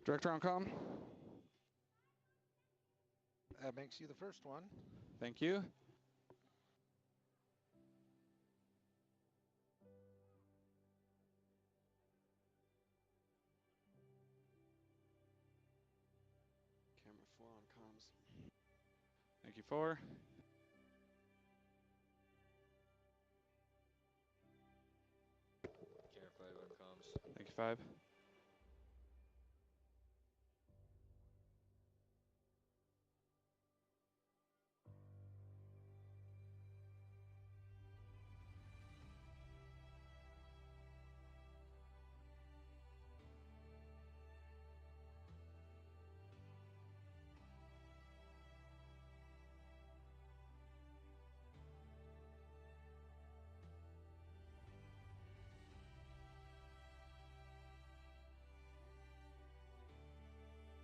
Director on comm. That makes you the first one. Thank you. Camera 4 on comms. Thank you, 4. Camera 5 on comms. Thank you, 5.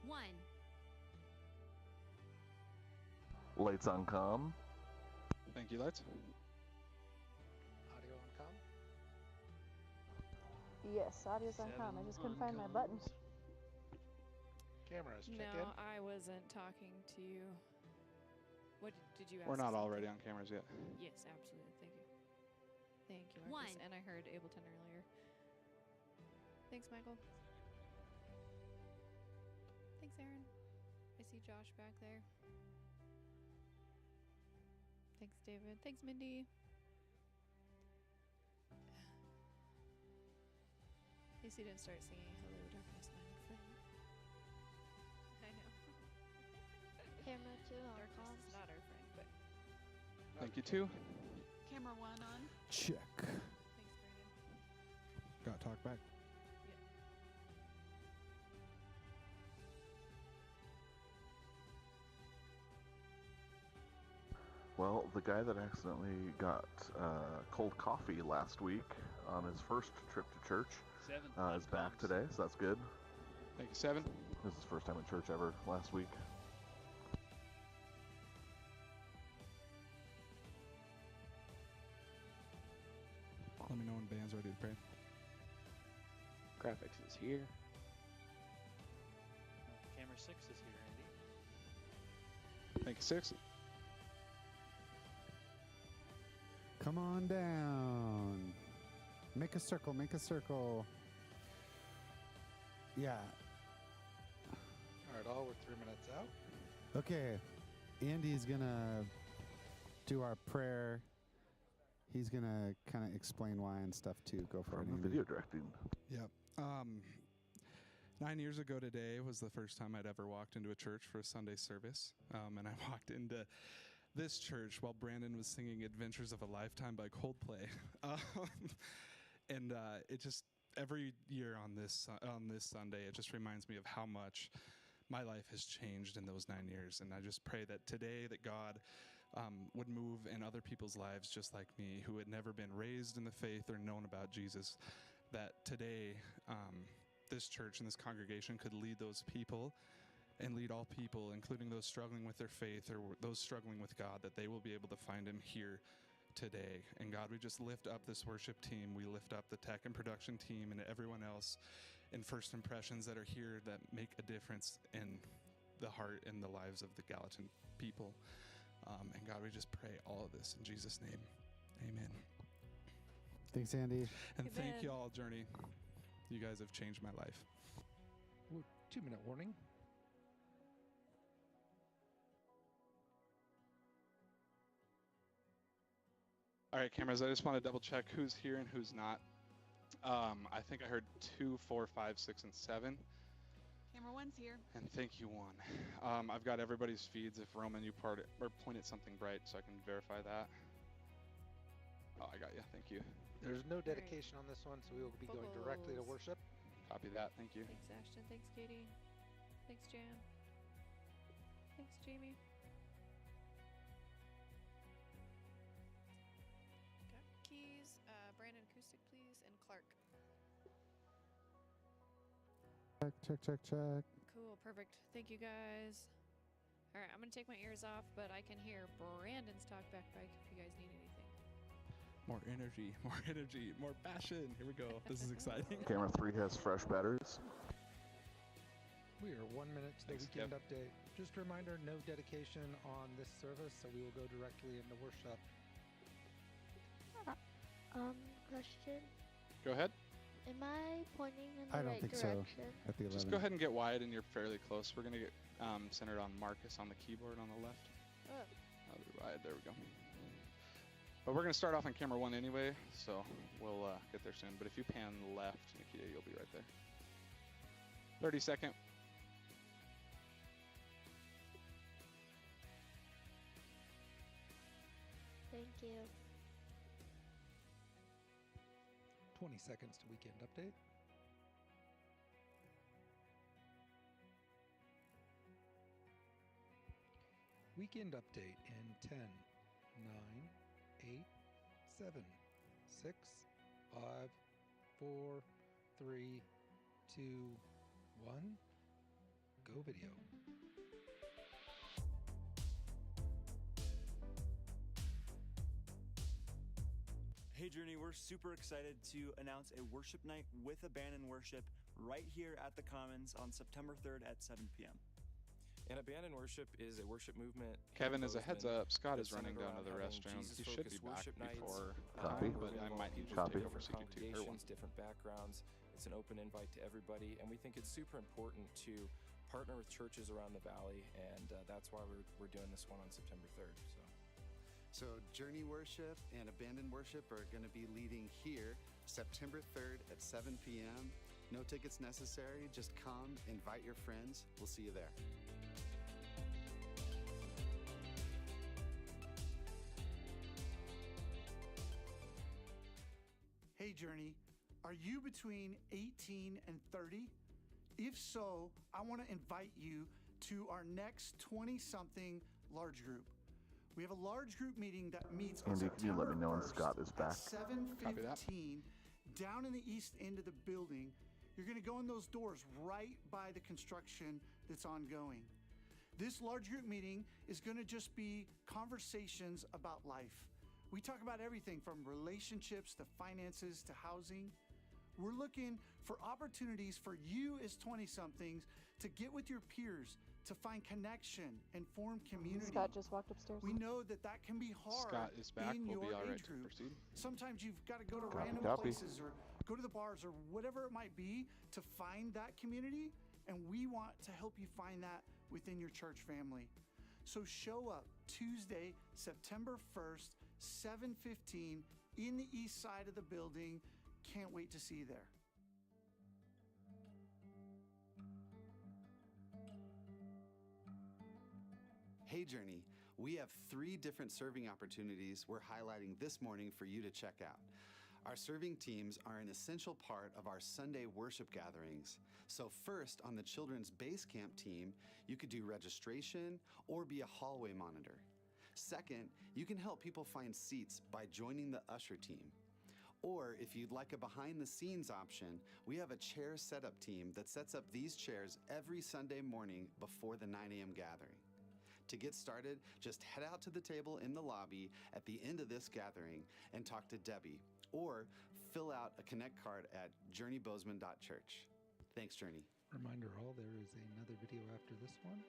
One. Lights on comm. Thank you, Lights. Audio on comm. Yes, audio's on comm. I just couldn't find my button. Cameras, check No, in. I wasn't talking to you. What did you ask? We're not something? already on cameras yet. Yes, absolutely. Thank you. Thank you, One. Marcus. And I heard Ableton earlier. Thanks, Michael. Thanks, Aaron. I see Josh back there. Thanks, David. Thanks, Mindy. At least you didn't start singing Hello, Darkness, My Friend. I know. Camera 2 on Darkness comms. is not our friend, but Thank you, 2. Camera 1 on. Check. thanks, Brandon. Got talk back. Well, the guy that accidentally got cold coffee last week on his first trip to church is back today, so that's good. Thank you, 7. This is his first time at church ever last week. Let me know when band's ready to pray. Graphics is here. Camera 6 is here, Andy. Thank you, 6. Come on down. Make a circle, make a circle. Yeah. All right, all, we're 3 minutes out. Okay. Andy's gonna do our prayer. He's gonna kind of explain why and stuff too. Go for it, From the Andy. video directing. Yep. 9 years ago today was the first time I'd ever walked into a church for a Sunday service. And I walked into this church while Brandon was singing Adventures of a Lifetime by Coldplay. And it just, every year on this Sunday, it just reminds me of how much my life has changed in those 9 years. And I just pray that today that God would move in other people's lives just like me, who had never been raised in the faith or known about Jesus, that today this church and this congregation could lead those people and lead all people, including those struggling with their faith or those struggling with God, that they will be able to find him here today. And God, we just lift up this worship team. We lift up the tech and production team and everyone else in First Impressions that are here that make a difference in the heart and the lives of the Gallatin people. And God, we just pray all of this in Jesus' name. Amen. Thanks, Andy. And thank Amen. you all, Journey. You guys have changed my life. Ooh, 2-minute warning. All right, cameras, I just want to double check who's here and who's not. I think I heard 2, 4, 5, 6, and 7. Camera 1's here. And thank you, 1. I've got everybody's feeds. If Roman, you point at something bright so I can verify that. Oh, I got you. Thank you. There's no dedication on this one, so we will be going directly to Vocals. worship. Copy that. Thank you. Thanks, Ashton. Thanks, Katie. Thanks, Jan. Thanks, Jamie. Got keys. Brandon acoustic, please, and Clark. Check. Cool, perfect. Thank you, guys. All right, I'm gonna take my ears off, but I can hear Brandon's talkback mic if you guys need anything. More energy, more passion. Here we go. This is exciting. Camera 3 has fresh batteries. We are 1 minute to the Thanks, weekend Kev. update. Just a reminder, no dedication on this service, so we will go directly into worship. Question. Go ahead. Am I pointing in the I don't right think so. direction? At the 11. Just go ahead and get wide, and you're fairly close. We're gonna get centered on Marcus on the keyboard on the left. Oh. Other wide. There we go. But we're gonna start off on camera 1 anyway, so we'll get there soon. But if you pan left, Nikita, you'll be right there. 30-second. Thank you. 20 seconds to weekend update. Weekend update in 10, 9, 8, 7, 6, 5, 4, 3, 2, 1. Go video. Hey Journey, we're super excited to announce a worship night with Abandon Worship right here at the Commons on September 3rd at 7 p.m. And Abandon Worship is a worship movement. Kevin, as a heads Bozeman up, Scott that's is running centered down to the around having restroom. He should be Jesus-focused back worship nights, before, Copy. but I might need you to Copy. take over different so you can do her one. congregations, different backgrounds. It's an open invite to everybody, and we think it's super important to partner with churches around the valley, and that's why we're doing this one on September 3rd. So Journey Worship and Abandon Worship are going to be leading here September 3rd at 7 p.m. No tickets necessary. Just come, invite your friends. We'll see you there. Hey Journey, are you between 18 and 30? If so, I want to invite you to our next 20-something large group. We have a large group meeting that meets on Andy, can you let me know when 1st Scott is back? at 7:15 down in the east end of the building. You're going to go in those doors right by the construction that's ongoing. This large group meeting is going to just be conversations about life. We talk about everything from relationships to finances to housing. We're looking for opportunities for you as 20-somethings to get with your peers, to find connection and form community. Scott just walked upstairs. We know that that can be hard Scott is back. in We'll your be all right age to group. proceed. Sometimes you've got to go to Copy, random copy. places or go to the bars or whatever it might be to find that community, and we want to help you find that within your church family. So show up Tuesday, September 1st, 7:15 in the east side of the building. Can't wait to see you there. Hey Journey, we have 3 different serving opportunities we're highlighting this morning for you to check out. Our serving teams are an essential part of our Sunday worship gatherings. So first, on the Children's Base Camp team, you could do registration or be a hallway monitor. Second, you can help people find seats by joining the usher team. Or if you'd like a behind-the-scenes option, we have a chair setup team that sets up these chairs every Sunday morning before the 9 a.m. gathering. To get started, just head out to the table in the lobby at the end of this gathering and talk to Debbie, or fill out a Connect card at journeybozeman.church. Thanks, Journey. Reminder all, there is another video after this one.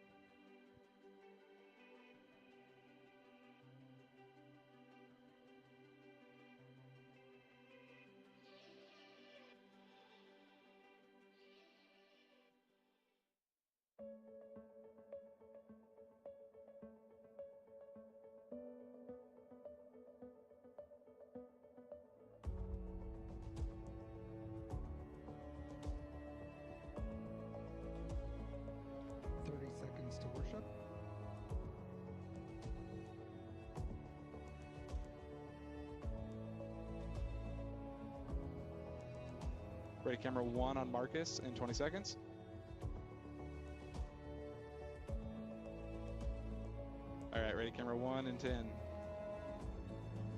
To worship. Ready, camera 1 on Marcus in 20 seconds. All right, ready, camera 1 in 10.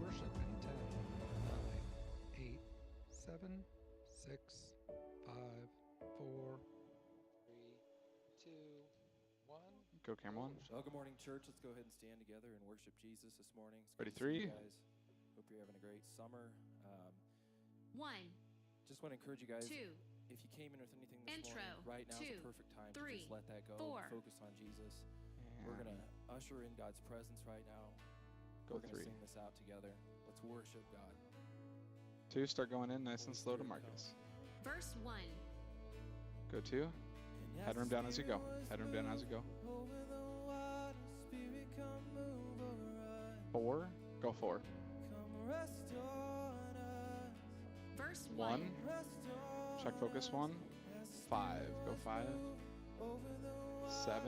Worship in 10, 9, 8, 7, 6, 5, 4, 3, 2, 1. Go, camera 1. Well, good morning, church. Let's go ahead and stand together and worship Jesus this morning. It's Ready, good to see 3. you guys. Hope you're having a great summer. 1. Just want to encourage you guys. 2. if you came in with anything this Intro, morning, right now is 2, the perfect time 3, to just let that go 4. and focus on Jesus. We're going to usher in God's presence right now. Go We're going to 3. sing this out together. Let's worship God. 2, start going in nice and slow to Marcus. Verse 1. Go 2. Headroom down as you go. Headroom down as you go. 4. Go 4. Verse 1. Check focus 1. 5. Go 5. 7.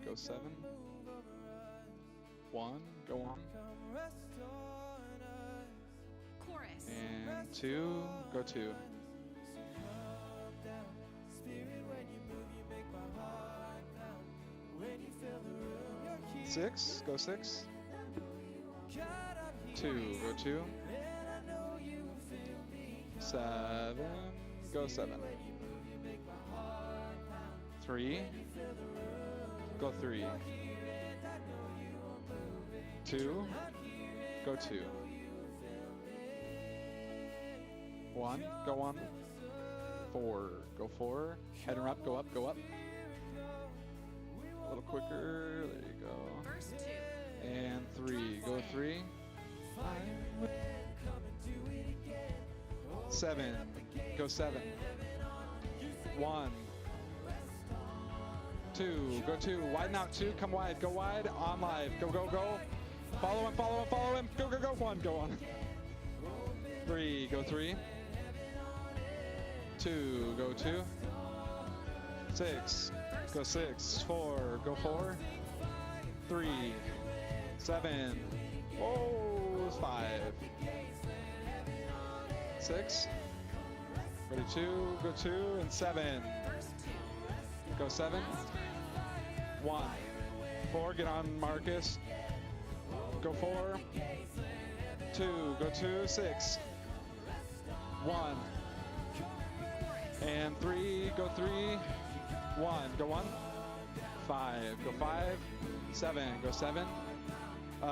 Go 7. 1. Go 1. Chorus. And 2. Go 2. 6. Go 6. 2. Go 2. 7. Go 7. 3. Go 3. 2. Go 2. 1. Go 1. 4. Go 4. Headroom up. Go up. Go up. A little quicker. There you go. Verse 2. And 3. Go 3. 7. Go 7. 1. 2. Go 2. Widen out 2. Come wide. Go wide. On live. Go, go, go. Follow him. Follow him. Follow him. Go, go, go. 1. Go on. 3. Go 3. 2. Go 2. 6. Go 6. 4. Go 4. 3. 7. Oh, 5. 6. Ready 2. Go 2. And 7. Go 7. 1. 4. Get on Marcus. Go 4. 2. Go 2. 6. 1. And 3. Go 3. 1. Go 1. 5. Go 5. 7. Go 7.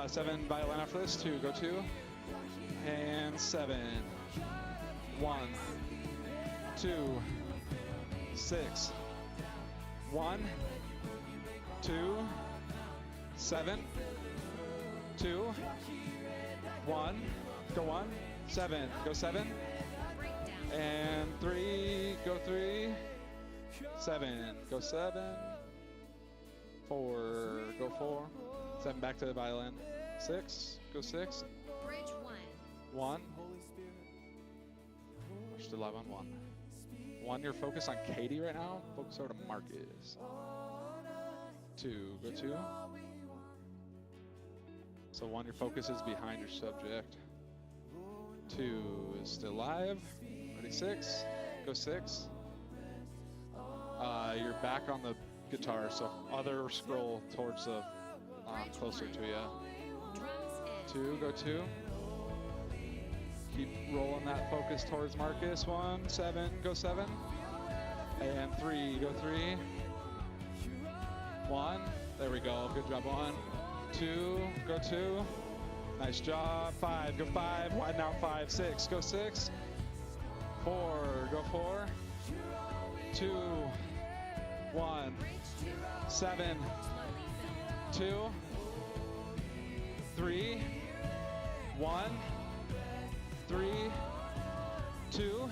7 violin after this. 2. Go 2. And 7. 1. 2. 6. 1. 2. 7. 2. 1. Go 1. 7. Go 7. And 3. Go 3. 7. Go 7. 4. Go 4. 7 back to the violin. 6. Go 6. Bridge 1. 1. We're still live on 1. 1, you're focused on Katie right now. Focus over to Marcus. 2. Go 2. So 1, your focus is behind your subject. 2 is still live. Ready 6. Go 6. You're back on the guitar, so other scroll towards the closer to you. 2. Go 2. Keep rolling that focus towards Marcus. 1. 7. Go 7. And 3. Go 3. 1. There we go. Good job. 1. 2. Go 2. Nice job. 5. Go 5. Widen out 5. 6. Go 6. 4. Go 4. 2. 1. 7. 2. 3. 1. 3. 2.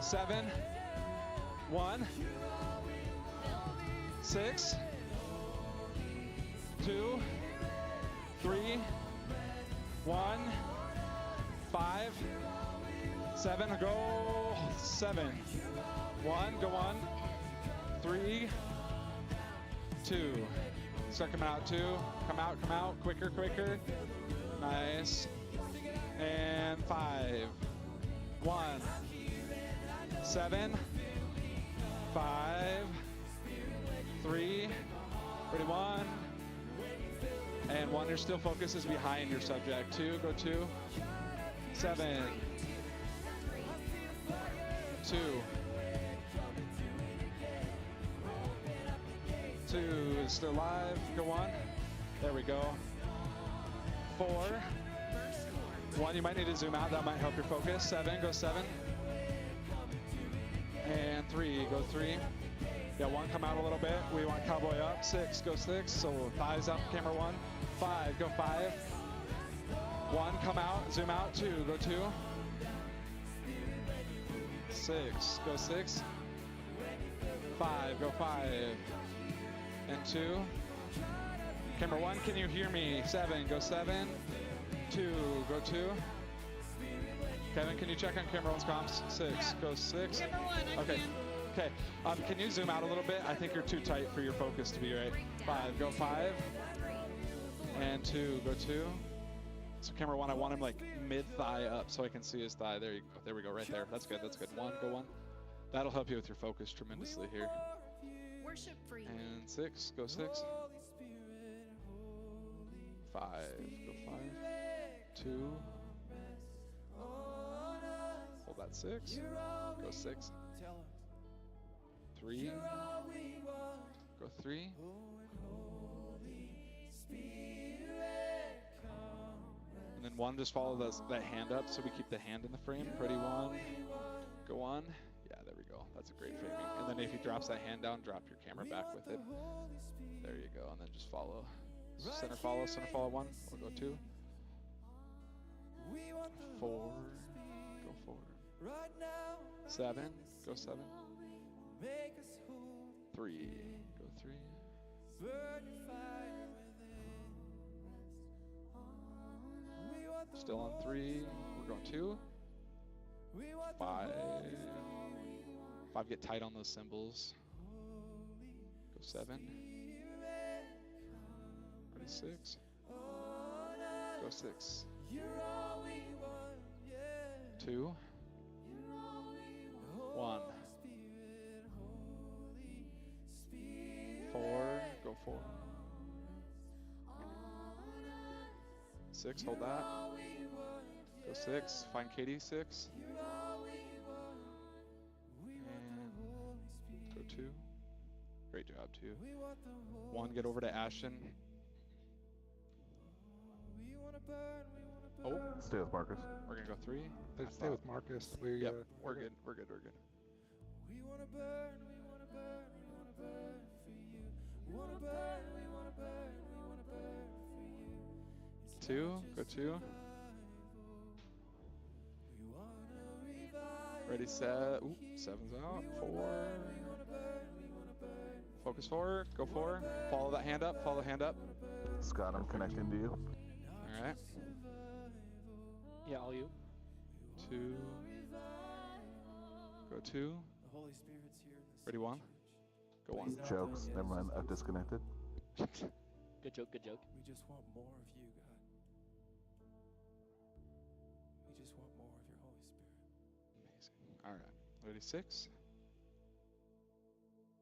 7. 1. 6. 2. 3. 1. 5. 7. Go 7. 1. Go 1. 3. 2. Start coming out 2. Come out. Come out. Quicker. Quicker. Nice. And 5. 1. 7. 5. 3. Ready 1. And 1, your still focus is behind your subject. 2. Go 2. 7. 2. 2 is still live. Go 1. There we go. 4. 1, you might need to zoom out. That might help your focus. 7. Go 7. And 3, go 3. Yeah, 1, come out a little bit. We want cowboy up. 6, go 6. So thighs up, camera 1. 5, go 5. 1, come out, zoom out. 2, go 2. 6, go 6. 5, go 5. And 2. Camera 1, can you hear me? 7, go 7. 2, go 2. Kevin, can you check on camera 1's comms? 6, go 6. Camera 1, I Okay. can. Okay, can you zoom out a little bit? I think you're too tight for your focus to be right. 5, go 5. And 2, go 2. So camera 1, I want him like mid-thigh up so I can see his thigh. There you go. There we go, right there. That's good, that's good. 1, go 1. That'll help you with your focus tremendously here. Worship free. And 6, go 6. 5, go 5. 2. Hold that 6. Go 6. 3. Go 3. And then 1, just follow that hand up so we keep the hand in the frame. Ready, 1. Go 1. Yeah, there we go. That's a great framing. And then if he drops that hand down, drop your camera back with it. There you go. And then just follow. Center follow 1. We'll go 2. 4. Go 4. 7. Go 7. 3. Go 3. Still on 3. We're going 2. 5. 5, get tight on those cymbals. Go 7. Ready, 6. Go 6. 2. 1. 4. Go 4. 6, hold that. Go 6. Find Katie, 6. And go 2. Great job, 2. 1, get over to Ashton. Oh, Stay with Marcus. we're gonna go 3. Stay with Marcus. Yep, we're good. We're good. We're good. 2, go 2. Ready, set. Ooh, 7's out. 4. Focus 4. Go 4. Follow that hand up. Follow the hand up. Scott, I'm connecting to you. All right. Yeah, all you. 2. Go 2. The Holy Spirit's here in this Ready, 1. Go 1. Jokes. Never mind. I've disconnected. Good joke, good joke. We just want more of you, God. We just want more of your Holy Spirit. Amazing. All right. Ready, 6.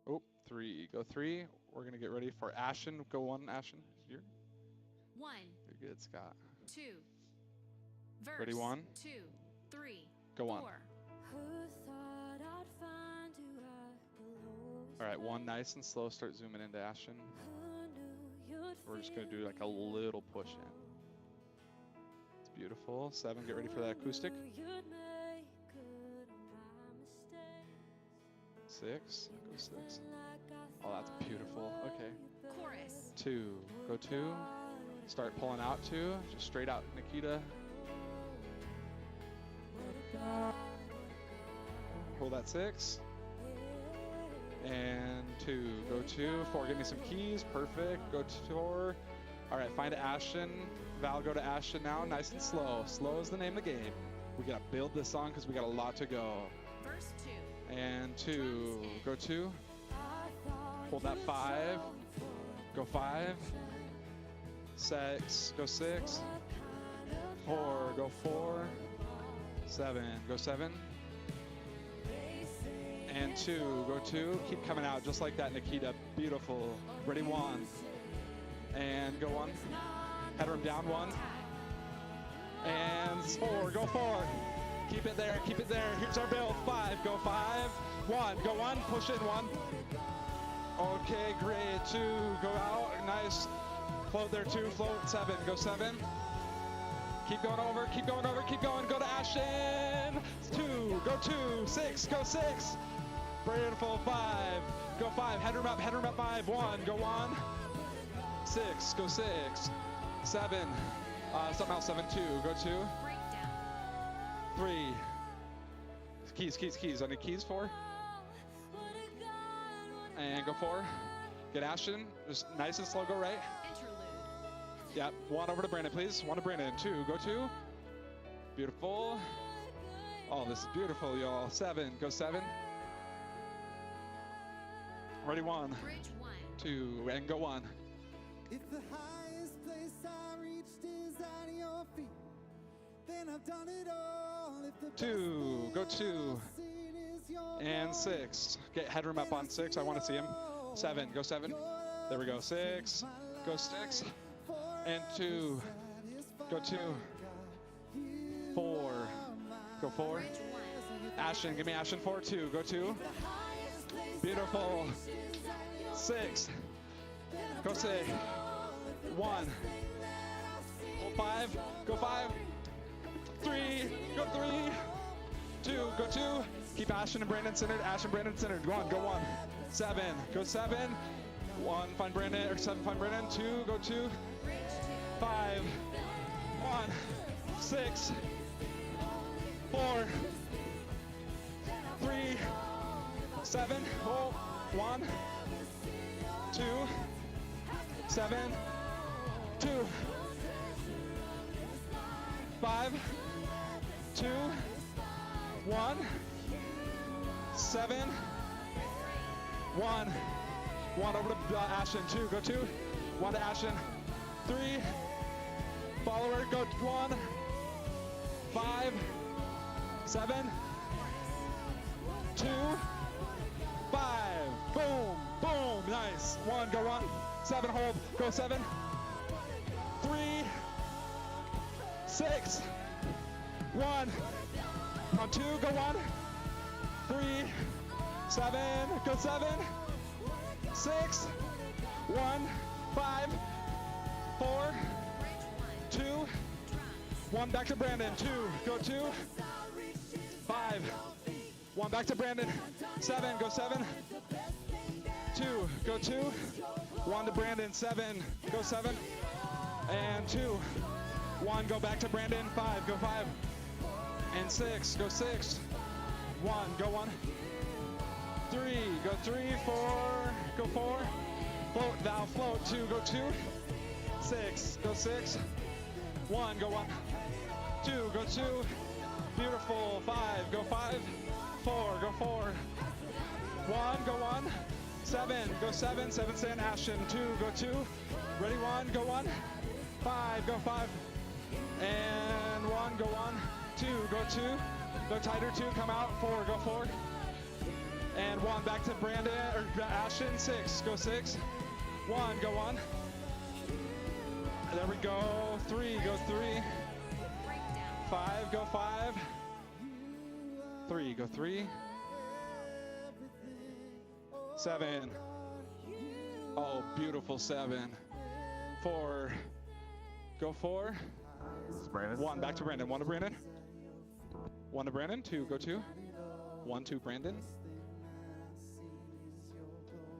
Oh, 3. Go 3. We're going to get ready for Ashen. Go 1, Ashen. You're 1, good, Scott. 2. Verse. Ready, 1. 2, 3. Go 1. 4. All right, 1, nice and slow. Start zooming into Ashen. We're just going to do like a little push in. It's beautiful. 7, get ready for that acoustic. 6, go 6. Oh, that's beautiful. Okay. Chorus. 2, go 2. Start pulling out 2. Just straight out, Nikita. Pull that 6. And 2, go 2. 4, give me some keys. Perfect. Go 4. All right, find Ashton. Val, go to Ashton now. Nice and slow. Slow is the name of the game. We got to build this song because we got a lot to go. Verse 2. And 2, go 2. Hold that 5. Go 5. 6, go 6. 4, go 4. 7, go 7. And 2, go 2. Keep coming out just like that, Nikita. Beautiful. Ready, 1. And go 1. Headroom down 1. And 4, go 4. Keep it there, keep it there. Here's our build. 5, go 5. 1, go 1. Push in 1. Okay, great. 2, go out. Nice. Float there, 2. Float 7, go 7. Keep going over, keep going over, keep going. Go to Ashton. 2, go 2. 6, go 6. Beautiful, 5. Go 5. Headroom up, 5. 1. Go 1. 6. Go 6. 7. Something else, 7. 2. Go 2. 3. Keys. I need keys. 4. And go 4. Get Ashton. Just nice and slow. Go right. Yep. 1 over to Brandon, please. 1 to Brandon. 2. Go 2. Beautiful. Oh, this is beautiful, y'all. 7. Go 7. Ready, 1. 2. And go 1. If the highest place I reached is at your feet, then I've done it all. If the 2. Go 2. And 6. Get headroom up on 6. I want to see him. 7. Go 7. There we go. 6. Go 6. And 2. Go 2. 4. Go 4. Ashton. Give me Ashton. 4. 2. Go 2. Beautiful. 6. Go 6. 1. Hold 5. Go 5. 3. Go 3. 2. Go 2. Keep Ashton and Brandon centered. Ashton, Brandon centered. Go on. Go 1. 7. Go 7. 1. Find Brandon. Or 7. Find Brandon. 2. Go 2. 5. 1. 6. 4. 3. 7. Hold. 1. 2. 7. 2. 5. 2. 1. 7. 1. 1 over to Ashton. 2. Go 2. 1 to Ashton. 3. Follower. Go 1. 5. 7. 2. 5. Boom. Boom. Nice. 1. Go 1. 7. Hold. Go 7. 3. 6. 1. On 2. Go 1. 3. 7. Go 7. 6. 1. 5. 4. 2. 1. Back to Brandon. 2. Go 2. 5. 1. Back to Brandon. 7. Go 7. 2. Go 2. 1 to Brandon. 7. Go 7. And 2. 1. Go back to Brandon. 5. Go 5. And 6. Go 6. 1. Go 1. 3. Go 3. 4. Go 4. Float. Valve. Float. 2. Go 2. 6. Go 6. 1. Go 1. 2. Go 2. Beautiful. 5. Go 5. 4. Go 4. 1. Go 1. 7. Go 7. 7 stand. Ashton. 2. Go 2. Ready. 1. Go 1. 5. Go 5. And 1. Go 1. 2. Go 2. Go tighter. 2. Come out. 4. Go 4. And 1. Back to Brandon or Ashton. 6. Go 6. 1. Go 1. There we go. 3. Go 3. 5. Go 5. 3. Go 3. 7. Oh, beautiful 7. 4. Go 4. This is Brandon. 1. Back to Brandon. 1 to Brandon. 1 to Brandon. 2. Go 2. 1 to Brandon.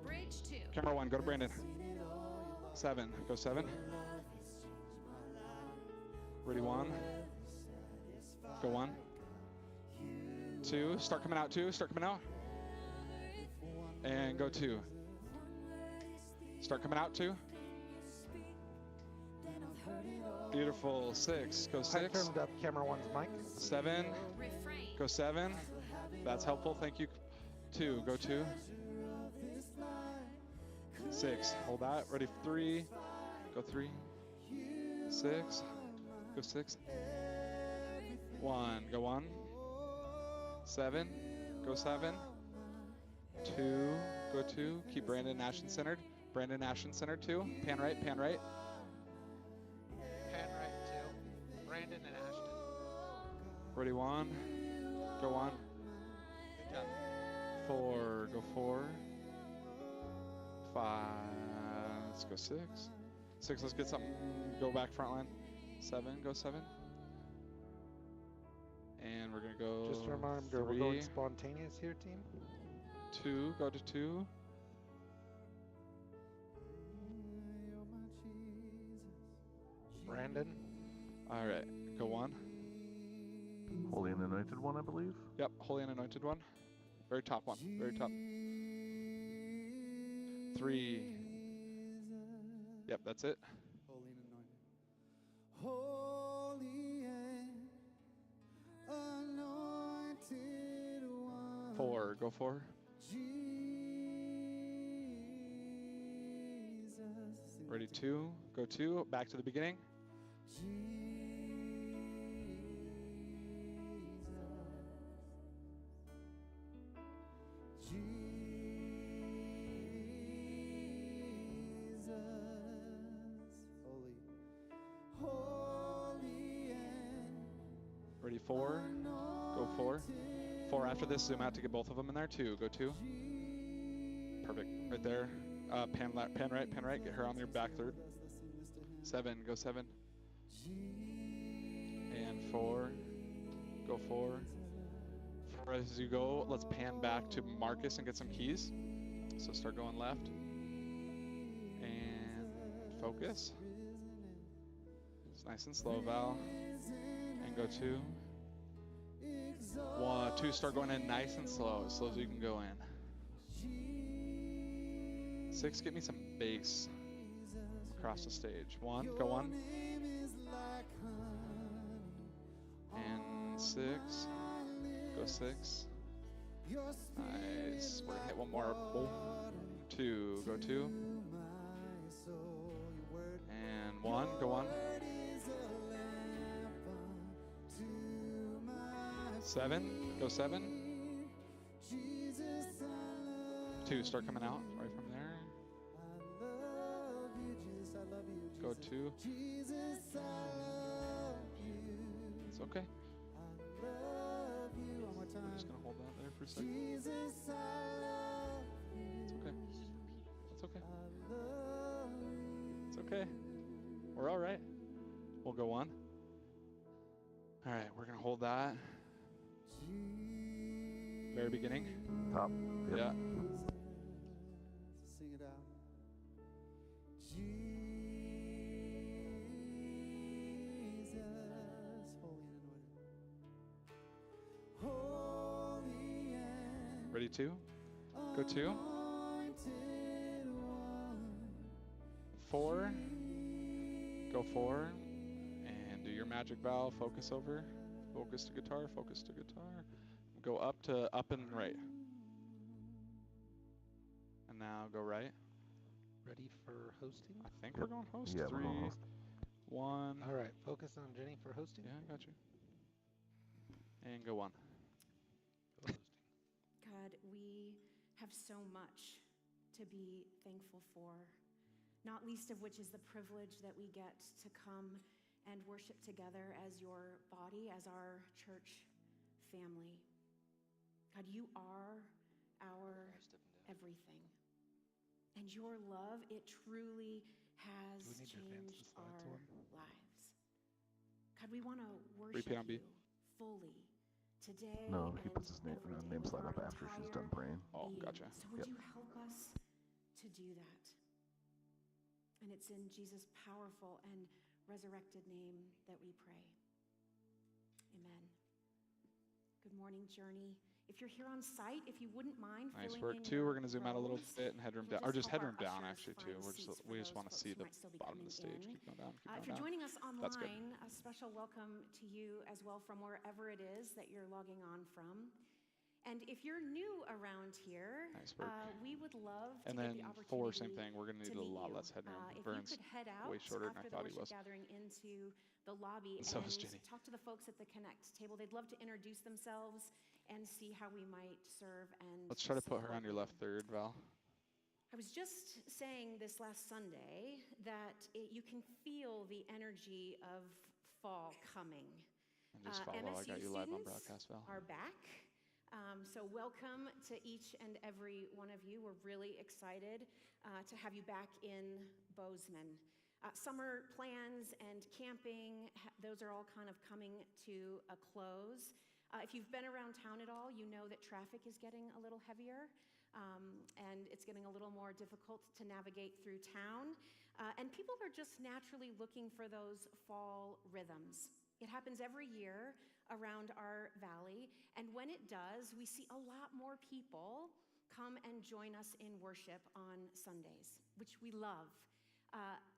Bridge 2. Camera 1. Go to Brandon. 7. Go 7. Ready. 1. Go 1. 2. Start coming out. 2. Start coming out. And go 2. Start coming out. 2. Beautiful. 6. Go 6. I turned up camera 1's mic. 7. Go 7. That's helpful. Thank you. 2. Go 2. 6. Hold that. Ready. 3. Go 3. 6. Go 6. 1. Go 1. 7. Go 7. 2. Go 2. Keep Brandon Ashton centered. Brandon Ashton centered. 2. Pan right. Pan right. Pan right 2. Brandon and Ashton. Ready. 1. Go 1. Good job. 4. Go 4. 5. Let's go 6. 6. Let's get something. Go back front line. 7. Go 7. And we're gonna go. Just a reminder, 3. we're going spontaneous here, team. 2, go to 2. Brandon. All right, go 1. Holy and Anointed One, I believe. Yep, Holy and Anointed One. Very top one, very top. 3. Yep, that's it. Holy and anointed. Holy and anointed one. 4, go 4. Ready, 2, go 2, back to the beginning. Ready, 4, go 4. 4 after this, zoom out to get both of them in there. 2, go 2. Perfect, right there. Pan right, get her on your back third. 7, go 7. And 4, go 4. 4 as you go, let's pan back to Marcus and get some keys. So start going left. And focus. It's nice and slow, Val. And go 2. 1, 2, start going in nice and slow as you can go in. 6, get me some bass across the stage. 1, go 1. And 6, go 6. Nice. We're gonna hit one more. Boom. 2, go 2. And 1, go 1. 7, go 7. 2, start coming out right from there. Go 2. It's okay. I'm just gonna hold that there for a second. It's okay. It's okay. It's okay. We're all right. We'll go 1. All right, we're gonna hold that. Very beginning. Top. Yep. Yeah. Sing it out. Ready, 2? Go 2. 4. Go 4. And do your magic valve. Focus over. Focus to guitar. Focus to guitar. Go up to up and right. And now go right. Ready for hosting? I think we're going host. Yeah, 3, we're going host. 1. All right, focus on Jenny for hosting. Yeah, I got you. And go 1. God, we have so much to be thankful for, not least of which is the privilege that we get to come and worship together as your body, as our church family. God, you are our everything. And your love, it truly has changed our lives. God, we want to worship you fully today. No, he puts his name slide up after she's done praying. Oh, gotcha. So would you help us to do that? And it's in Jesus' powerful and resurrected name that we pray. Amen. Good morning, Journey. If you're here on site, if you wouldn't mind Nice filling work. in 2, your we're going to zoom out a little rows, bit and headroom you'll down, or just just help our headroom down ushers actually too. find seats for We just those want to folks see who the might still be bottom of the coming stage. in. Keep going down. Keep If going you're down. joining us That's good. online, a special welcome to you as well from wherever it is that you're logging on from. And if you're new around here, Nice work. we would love to And get then the 4, opportunity same thing. We're going to need a meet lot you. less headroom. If Burns you could head out way shorter than I after the thought he worship was. gathering into the lobby So and is Jenny. talk to the folks at the Connect table. They'd love to introduce themselves and see how we might serve and Let's try to put her support on your you. left third, Val. I was just saying this last Sunday that you can feel the energy of fall coming. And just follow. I got you live on students broadcast, Val. are back. So welcome to each and every one of you. We're really excited to have you back in Bozeman. Summer plans and camping, those are all kind of coming to a close. If you've been around town at all, you know that traffic is getting a little heavier. and it's getting a little more difficult to navigate through town. And people are just naturally looking for those fall rhythms. It happens every year around our valley, and when it does, we see a lot more people come and join us in worship on Sundays, which we love.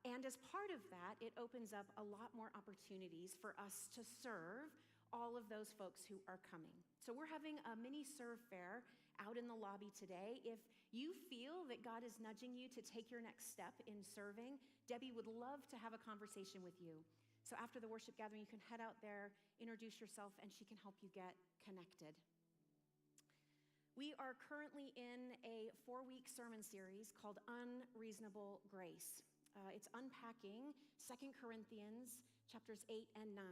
And as part of that, it opens up a lot more opportunities for us to serve all of those folks who are coming. So we're having a mini serve fair out in the lobby today. If you feel that God is nudging you to take your next step in serving, Debbie would love to have a conversation with you. So after the worship gathering, you can head out there, introduce yourself, and she can help you get connected. We are currently in a 4-week sermon series called Unreasonable Grace. It's unpacking 2 Corinthians chapters 8 and 9.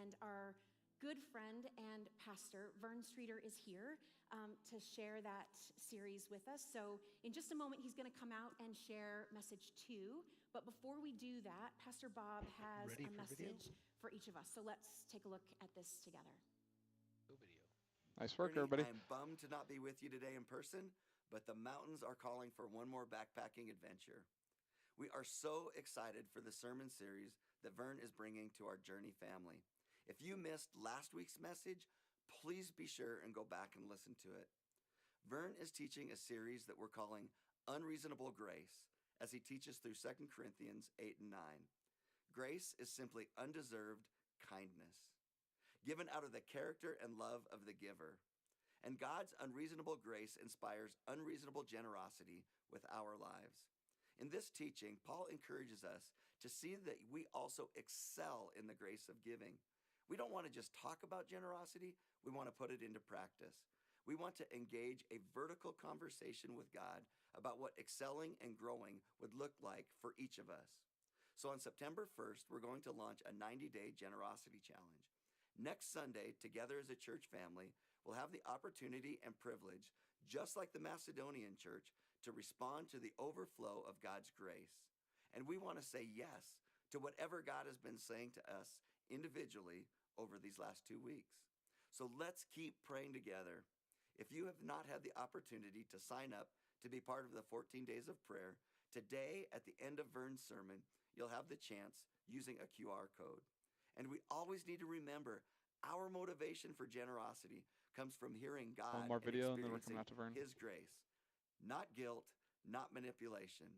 And our good friend and pastor, Vern Streeter, is here to share that series with us. So in just a moment, he's going to come out and share message 2. But before we do that, Pastor Bob has a message for each of us. So let's take a look at this together. Nice work, everybody. I'm bummed to not be with you today in person, but the mountains are calling for one more backpacking adventure. We are so excited for the sermon series that Vern is bringing to our Journey family. If you missed last week's message, please be sure and go back and listen to it. Vern is teaching a series that we're calling Unreasonable Grace, as he teaches through 2 Corinthians 8 and 9. Grace is simply undeserved kindness, given out of the character and love of the giver. And God's unreasonable grace inspires unreasonable generosity with our lives. In this teaching, Paul encourages us to see that we also excel in the grace of giving. We don't want to just talk about generosity, we want to put it into practice. We want to engage a vertical conversation with God about what excelling and growing would look like for each of us. So on September 1st, we're going to launch a 90-day generosity challenge. Next Sunday, together as a church family, we'll have the opportunity and privilege, just like the Macedonian church, to respond to the overflow of God's grace. And we want to say yes to whatever God has been saying to us individually over these last 2 weeks. So let's keep praying together. If you have not had the opportunity to sign up to be part of the 14 days of prayer, today at the end of Vern's sermon, you'll have the chance using a QR code. And we always need to remember our motivation for generosity comes from hearing God One more video and then we're experiencing coming out to Vern. His grace, not guilt, not manipulation.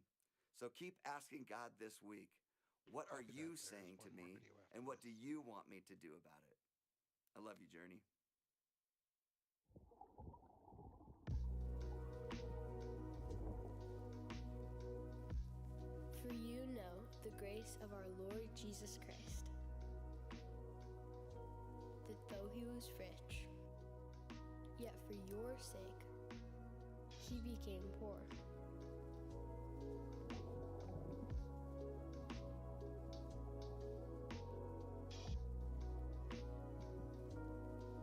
So keep asking God this week, what are you saying to me, and what do you want me to do about it? I love you, Journey. For you know the grace of our Lord Jesus Christ, that though he was rich, yet for your sake he became poor,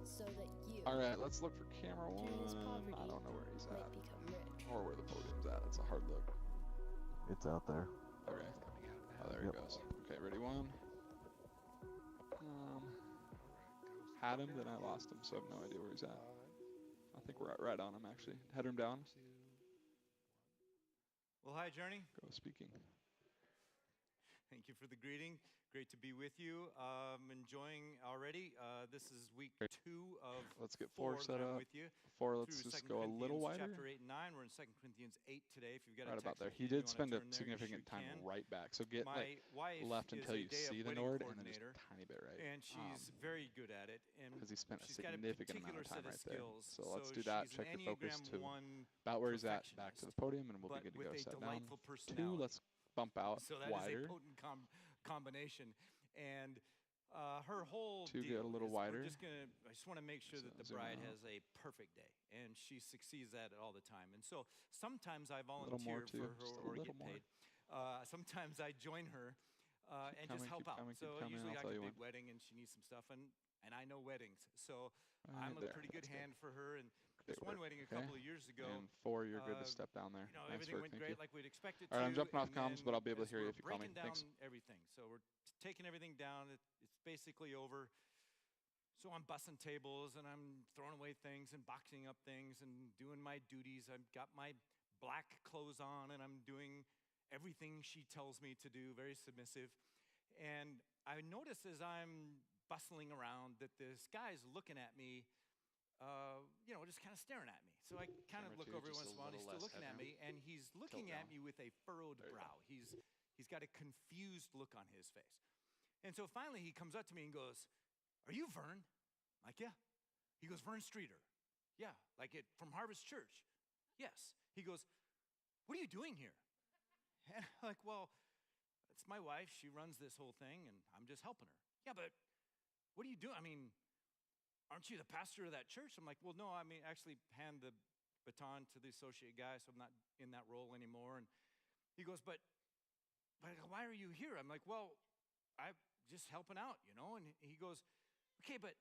so that you, All right, let's look for camera through one. his poverty, I don't know where he's might at. become rich. Or where the podium's at. It's a hard look. It's out there. Okay. Oh, there he goes. Okay, ready, one. Had him, then I lost him, so I have no idea where he's at. I think we're right on him, actually. Head him down. Well, hi, Journey. Go speaking. Thank you for the greeting. Great to be with you. Enjoying already. This is week 2 of Let's get 4 4 set that I'm up. with you. 4, let's through just 2 go a little Corinthians wider. Chapter 8 and 9. We're in 2 Corinthians 8 today. If you've got Right a about text there. with He you, did you wanna spend a turn there, you significant sure time can. right back. So get My wife left is until a you day of see the wedding Nord, and then just coordinator, a tiny bit right. and she's very good at it. And Because he spent a she's got significant amount particular of time set right there. skills. So let's do that. she's Check an the focus Enneagram to 1 about where he's at. Back to the perfectionist, podium, and we'll but be good to with go. a Set down. delightful 2, personality. let's bump out So that wider. is a potent combination. And her whole 2, deal get a little is wider. I just want to make sure that the Zoom bride out. has a perfect day, and she succeeds at it all the time. And so sometimes I little more, volunteer too. for her Just a or little get more. paid. Sometimes I join her and coming, just help keep out. coming, keep So coming, usually I'll I tell got you a big when. wedding, and she needs some stuff, and I know weddings, so Right I'm a there. pretty good That's good. hand for her. And Great this one work. wedding a Okay. couple of years ago. And 4, you're good to uh, step down there. You know, Nice everything work, went thank great you. like we'd expect it All right, I'm to. jumping off and comms, but I'll be able to as hear you we're if you call me. breaking down Thanks. everything. So we're taking everything down. It's basically over. So I'm bussing tables and I'm throwing away things and boxing up things and doing my duties. I've got my black clothes on and I'm doing everything she tells me to do, very submissive. And I notice as I'm bustling around that this guy's looking at me, just kind of staring at me. So I kind of Camera look two, over just once a in a while, and he's still little looking less at me, and he's looking Tilt at down. me with a furrowed There you brow. go. He's got a confused look on his face. And so finally he comes up to me and goes, "Are you Vern?" I'm like, "Yeah." He goes, "Vern Streeter." "Yeah." "Like it from Harvest Church?" "Yes." He goes, "What are you doing here?" And I'm like, "Well, it's my wife. She runs this whole thing, and I'm just helping her." "Yeah, but what are you doing? I mean, aren't you the pastor of that church?" I'm like, "Well, no, I mean, actually hand the baton to the associate guy, so I'm not in that role anymore." And he goes, but why are you here?" I'm like, "Well, I'm just helping out, you know." And he goes, "Okay, but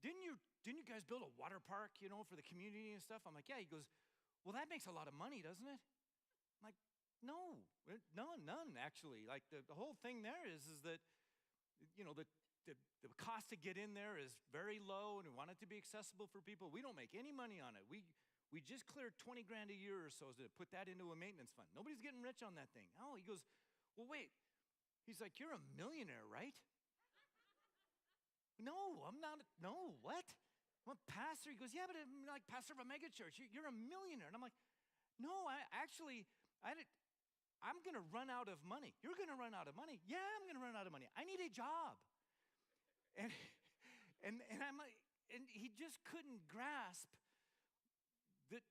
didn't you guys build a water park, for the community and stuff?" I'm like, "Yeah." He goes, "Well, that makes a lot of money, doesn't it?" I'm like, "No, none actually. Like the whole thing there is that, the cost to get in there is very low, and we want it to be accessible for people. We don't make any money on it. We just cleared 20 grand a year or so to put that into a maintenance fund. Nobody's getting rich on that thing." "Oh," he goes, "well, wait." He's like, "You're a millionaire, right?" "No, I'm not. No, what? I'm a pastor." He goes, "Yeah, but I'm like pastor of a mega church. You're a millionaire." And I'm like, "No, I'm going to run out of money." "You're going to run out of money?" "Yeah, I'm going to run out of money. I need a job." And I'm like, and he just couldn't grasp that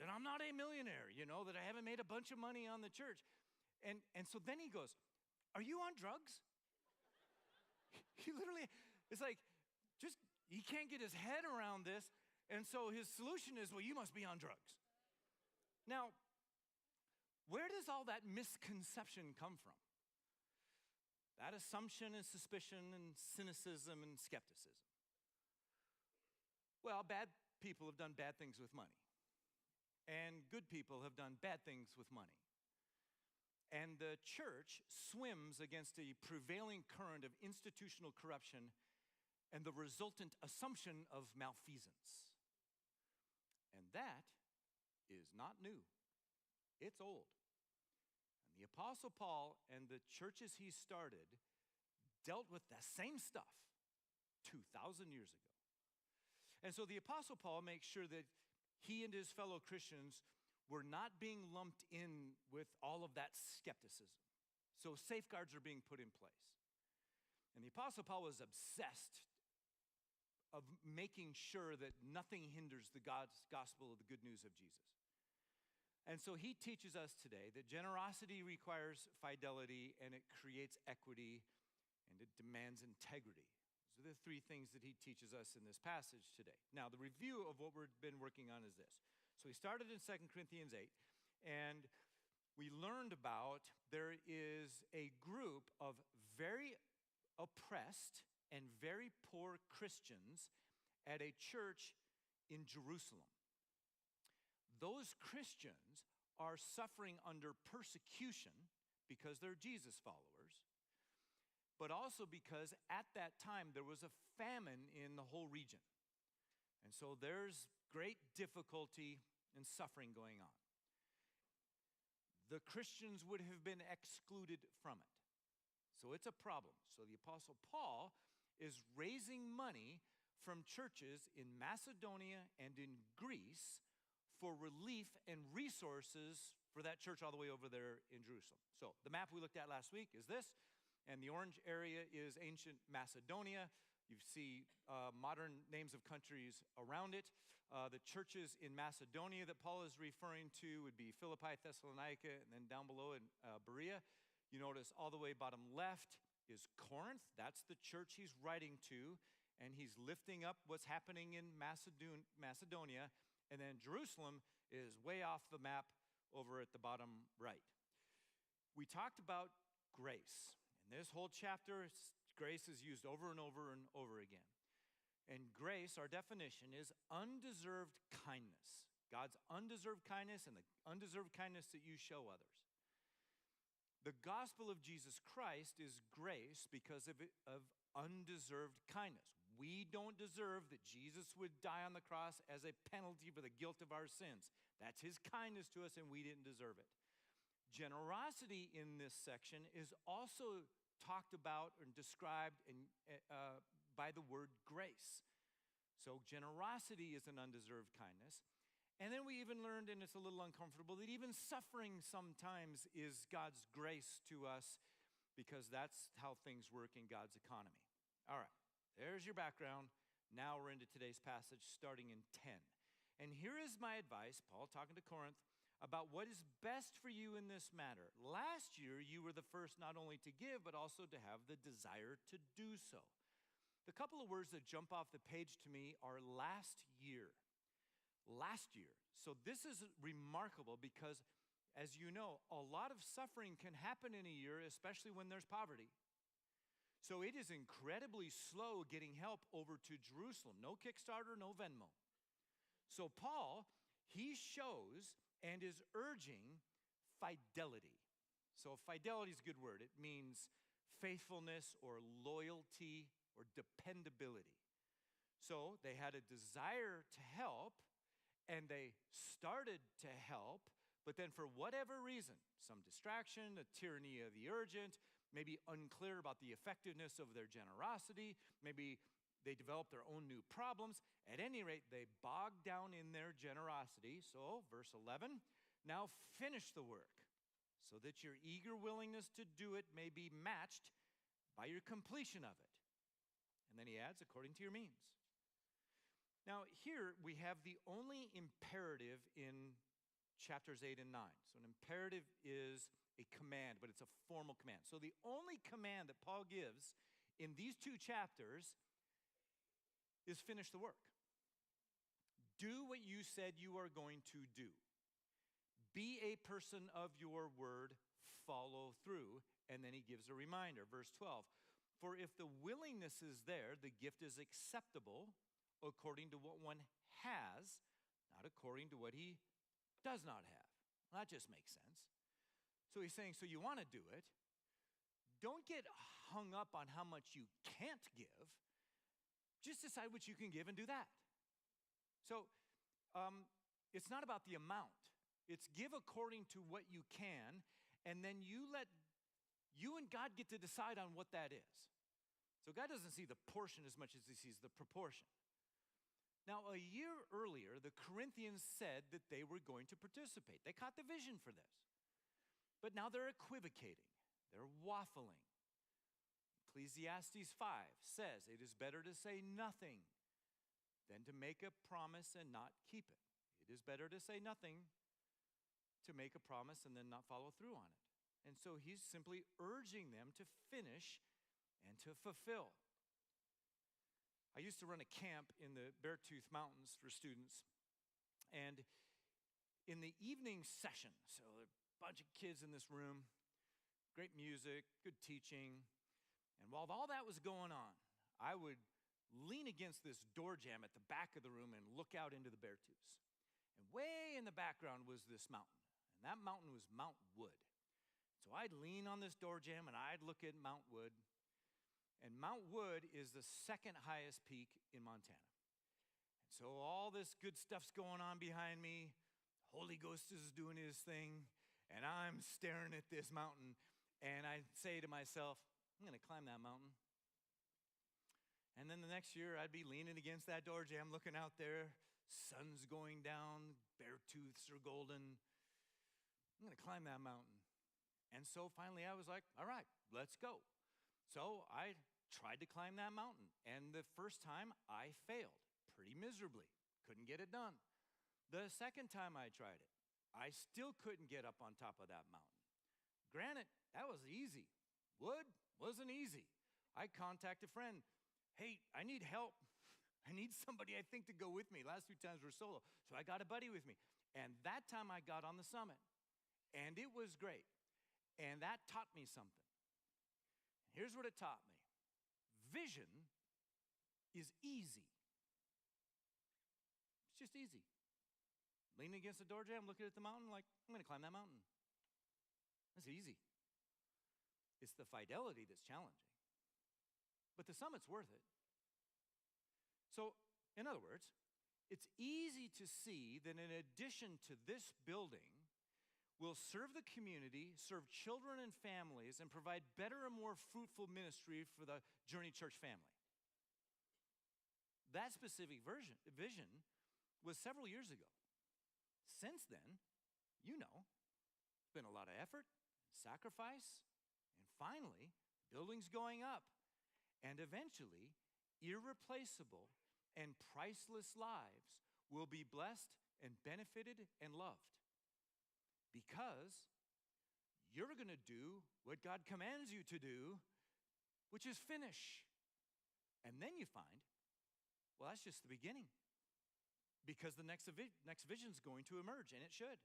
I'm not a millionaire, that I haven't made a bunch of money on the church. And so then he goes, "Are you on drugs?" He literally, it's like, he can't get his head around this. And so his solution is, "Well, you must be on drugs." Now, where does all that misconception come from? That assumption and suspicion and cynicism and skepticism. Well, bad people have done bad things with money. And good people have done bad things with money. And the church swims against a prevailing current of institutional corruption and the resultant assumption of malfeasance. And that is not new. It's old. And the Apostle Paul and the churches he started dealt with the same stuff 2,000 years ago. And so the Apostle Paul makes sure that he and his fellow Christians were not being lumped in with all of that skepticism. So safeguards are being put in place. And the Apostle Paul was obsessed of making sure that nothing hinders the gospel of the good news of Jesus. And so he teaches us today that generosity requires fidelity, and it creates equity, and it demands integrity. Those are the three things that he teaches us in this passage today. Now, the review of what we've been working on is this. So we started in 2 Corinthians 8, and we learned about there is a group of very oppressed and very poor Christians at a church in Jerusalem. Those Christians are suffering under persecution because they're Jesus followers, but also because at that time there was a famine in the whole region. And so there's great difficulty and suffering going on. The Christians would have been excluded from it. So it's a problem. So the Apostle Paul is raising money from churches in Macedonia and in Greece for relief and resources for that church all the way over there in Jerusalem. So the map we looked at last week is this, and the orange area is ancient Macedonia. You see modern names of countries around it. The churches in Macedonia that Paul is referring to would be Philippi, Thessalonica, and then down below in Berea. You notice all the way bottom left is Corinth. That's the church he's writing to, and he's lifting up what's happening in Macedonia. And then Jerusalem is way off the map over at the bottom right. We talked about grace. In this whole chapter, grace is used over and over and over again. And grace, our definition, is undeserved kindness. God's undeserved kindness and the undeserved kindness that you show others. The gospel of Jesus Christ is grace because of undeserved kindness. We don't deserve that Jesus would die on the cross as a penalty for the guilt of our sins. That's his kindness to us, and we didn't deserve it. Generosity in this section is also talked about and described by the word grace. So generosity is an undeserved kindness. And then we even learned, and it's a little uncomfortable, that even suffering sometimes is God's grace to us, because that's how things work in God's economy. All right, there's your background. Now we're into today's passage, starting in 10. And here is my advice, Paul talking to Corinth, about what is best for you in this matter. Last year, you were the first not only to give, but also to have the desire to do so. The couple of words that jump off the page to me are last year. Last year. So this is remarkable because, as you know, a lot of suffering can happen in a year, especially when there's poverty. So it is incredibly slow getting help over to Jerusalem. No Kickstarter, no Venmo. So Paul, he shows and is urging fidelity. So fidelity is a good word. It means faithfulness or loyalty or dependability. So they had a desire to help, and they started to help, but then for whatever reason, some distraction, a tyranny of the urgent, maybe unclear about the effectiveness of their generosity, maybe they developed their own new problems. At any rate, they bogged down in their generosity. So, verse 11, now finish the work, so that your eager willingness to do it may be matched by your completion of it. And then he adds, according to your means. Now, here we have the only imperative in chapters 8 and 9. So an imperative is a command, but it's a formal command. So the only command that Paul gives in these two chapters is finish the work. Do what you said you are going to do. Be a person of your word, follow through. And then he gives a reminder, verse 12. For if the willingness is there, the gift is acceptable according to what one has, not according to what he does not have. Well, that just makes sense. So he's saying, so you want to do it. Don't get hung up on how much you can't give. Just decide what you can give and do that. So it's not about the amount. It's give according to what you can, and then you and God get to decide on what that is. So God doesn't see the portion as much as he sees the proportion. Now, a year earlier, the Corinthians said that they were going to participate. They caught the vision for this. But now they're equivocating. They're waffling. Ecclesiastes 5 says, it is better to say nothing than to make a promise and not keep it. It is better to say nothing to make a promise and then not follow through on it. And so he's simply urging them to finish and to fulfill. I used to run a camp in the Beartooth Mountains for students. And in the evening session, so a bunch of kids in this room, great music, good teaching. And while all that was going on, I would lean against this door jamb at the back of the room and look out into the Beartooths. And way in the background was this mountain. And that mountain was Mount Wood. So I'd lean on this door jamb and I'd look at Mount Wood. And Mount Wood is the second highest peak in Montana. And so all this good stuff's going on behind me. Holy Ghost is doing his thing. And I'm staring at this mountain. And I say to myself, I'm going to climb that mountain. And then the next year, I'd be leaning against that door jamb, looking out there. Sun's going down. Beartooths are golden. I'm going to climb that mountain. And so finally, I was like, all right, let's go. So I tried to climb that mountain. And the first time, I failed pretty miserably. Couldn't get it done. The second time I tried it, I still couldn't get up on top of that mountain. Granted, that was easy. Wood wasn't easy. I contacted a friend. Hey, I need help. I need somebody, I think, to go with me. Last 2 times were solo. So I got a buddy with me. And that time I got on the summit. And it was great. And that taught me something. Here's what it taught me. Vision is easy. It's just easy. Leaning against the door jamb, looking at the mountain, like, I'm going to climb that mountain. That's easy. It's the fidelity that's challenging. But the summit's worth it. So, in other words, it's easy to see that in addition to this building, we'll serve the community, serve children and families, and provide better and more fruitful ministry for the Journey Church family. That specific vision was several years ago. Since then, you know, it's been a lot of effort, sacrifice, and finally, the building's going up. And eventually, irreplaceable and priceless lives will be blessed and benefited and loved. Because you're going to do what God commands you to do, which is finish. And then you find, well, that's just the beginning. Because the next vision is going to emerge, and it should.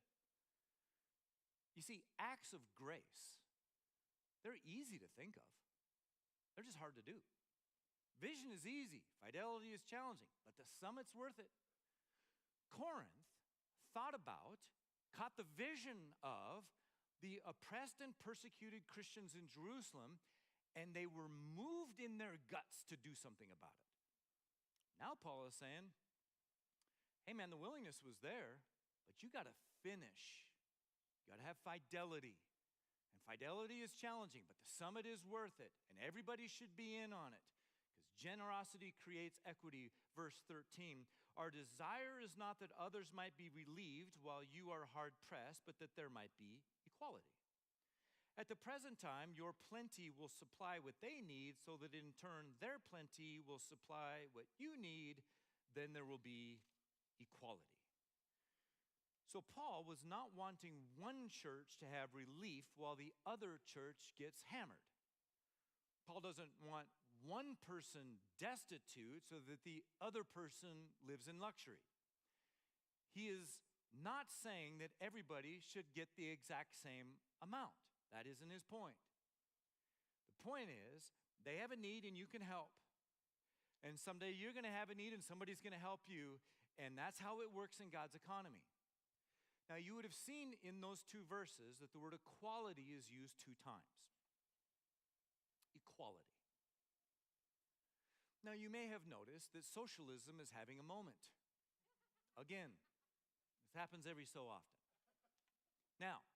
You see, acts of grace, they're easy to think of. They're just hard to do. Vision is easy. Fidelity is challenging. But the summit's worth it. Corinth thought about, caught the vision of the oppressed and persecuted Christians in Jerusalem, and they were moved in their guts to do something about it. Now Paul is saying, hey man, the willingness was there, but you got to finish. You got to have fidelity. And fidelity is challenging, but the summit is worth it, and everybody should be in on it. Because generosity creates equity. Verse 13, our desire is not that others might be relieved while you are hard pressed, but that there might be equality. At the present time, your plenty will supply what they need, so that in turn their plenty will supply what you need. Then there will be equality. So Paul was not wanting one church to have relief while the other church gets hammered. Paul doesn't want one person destitute so that the other person lives in luxury. He is not saying that everybody should get the exact same amount. That isn't his point. The point is, they have a need and you can help. And someday you're going to have a need and somebody's going to help you. And that's how it works in God's economy. Now, you would have seen in those two verses that the word equality is used 2 times. Equality. Now, you may have noticed that socialism is having a moment. Again, this happens every so often. Now,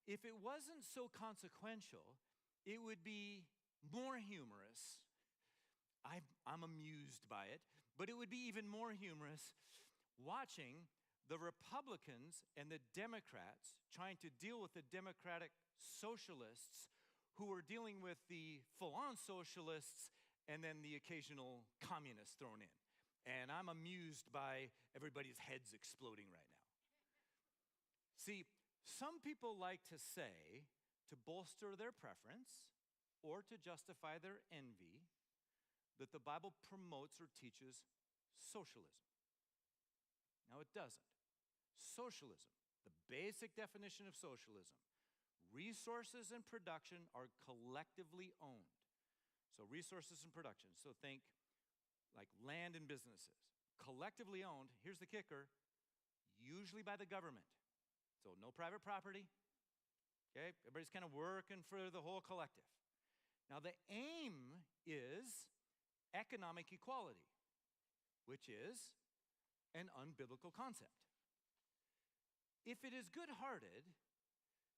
if it wasn't so consequential, it would be more humorous. I'm amused by it, but it would be even more humorous watching the Republicans and the Democrats trying to deal with the Democratic socialists who are dealing with the full-on socialists and then the occasional communists thrown in. And I'm amused by everybody's heads exploding right now. See, some people like to say, to bolster their preference or to justify their envy, that the Bible promotes or teaches socialism. Now, it doesn't. Socialism, the basic definition of socialism, resources and production are collectively owned. So resources and production, so think like land and businesses. Collectively owned, here's the kicker, usually by the government. So no private property, okay? Everybody's kind of working for the whole collective. Now the aim is economic equality, which is an unbiblical concept. If it is good-hearted,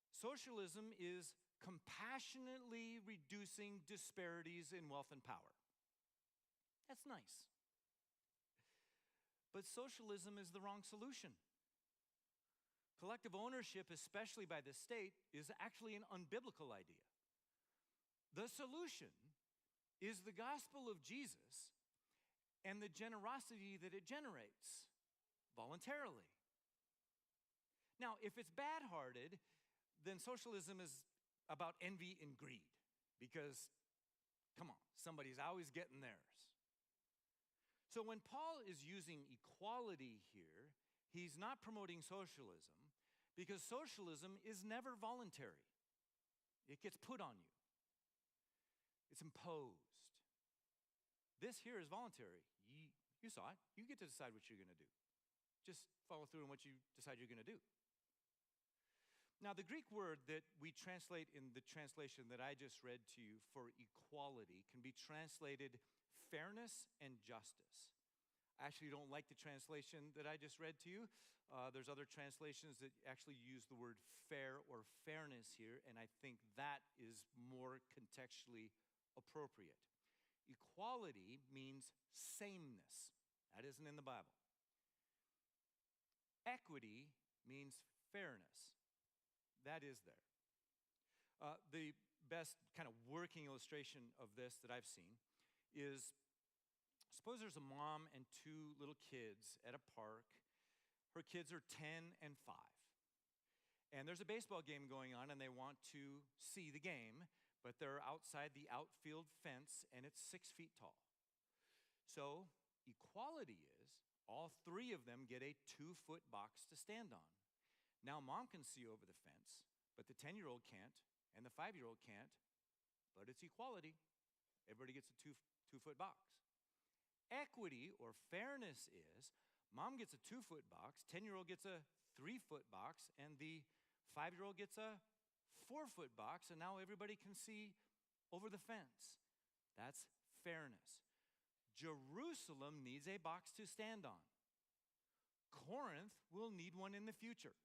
socialism is compassionately reducing disparities in wealth and power. That's nice. But socialism is the wrong solution. Collective ownership, especially by the state, is actually an unbiblical idea. The solution is the gospel of Jesus and the generosity that it generates voluntarily. Now, if it's bad-hearted, then socialism is about envy and greed because, come on, somebody's always getting theirs. So when Paul is using equality here, he's not promoting socialism because socialism is never voluntary. It gets put on you. It's imposed. This here is voluntary. You saw it. You get to decide what you're going to do. Just follow through on what you decide you're going to do. Now, the Greek word that we translate in the translation that I just read to you for equality can be translated fairness and justice. actually don't like the translation that I just read to you. There's other translations that actually use the word fair or fairness here, and I think that is more contextually appropriate. Equality means sameness. That isn't in the Bible. Equity means fairness. That is there. The best kind of working illustration of this that I've seen is, suppose there's a mom and two little kids at a park. Her kids are 10 and 5. And there's a baseball game going on, and they want to see the game, but they're outside the outfield fence, and it's 6 feet tall. So equality is all 3 of them get a 2-foot box to stand on. Now mom can see over the fence, but the 10-year-old can't, and the 5-year-old can't, but it's equality. Everybody gets a 2-foot box. Equity or fairness is mom gets a 2-foot box, 10-year-old gets a 3-foot box, and the 5-year-old gets a 4-foot box, and now everybody can see over the fence. That's fairness. Jerusalem needs a box to stand on. Corinth will need one in the future.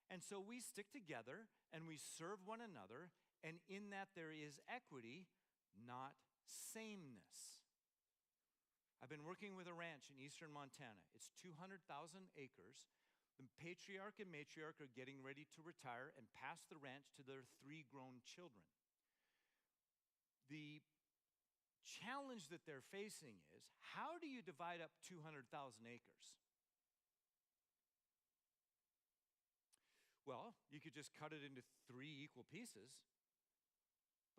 And so we stick together and we serve one another, and in that there is equity, not sameness. I've been working with a ranch in eastern Montana. It's 200,000 acres. The patriarch and matriarch are getting ready to retire and pass the ranch to their 3 grown children. The challenge that they're facing is, how do you divide up 200,000 acres? Well, you could just cut it into 3 equal pieces,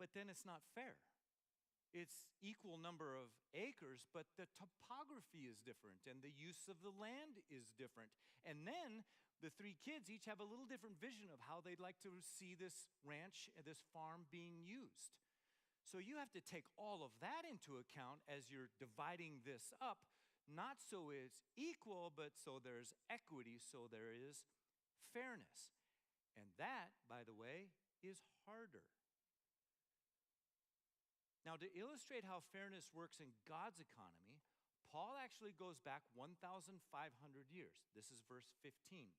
but then it's not fair. It's equal number of acres, but the topography is different and the use of the land is different. And then the 3 kids each have a little different vision of how they'd like to see this ranch, this farm being used. So you have to take all of that into account as you're dividing this up, not so it's equal, but so there's equity, so there is fairness. And that, by the way, is harder. Now, to illustrate how fairness works in God's economy, Paul actually goes back 1,500 years. This is verse 15.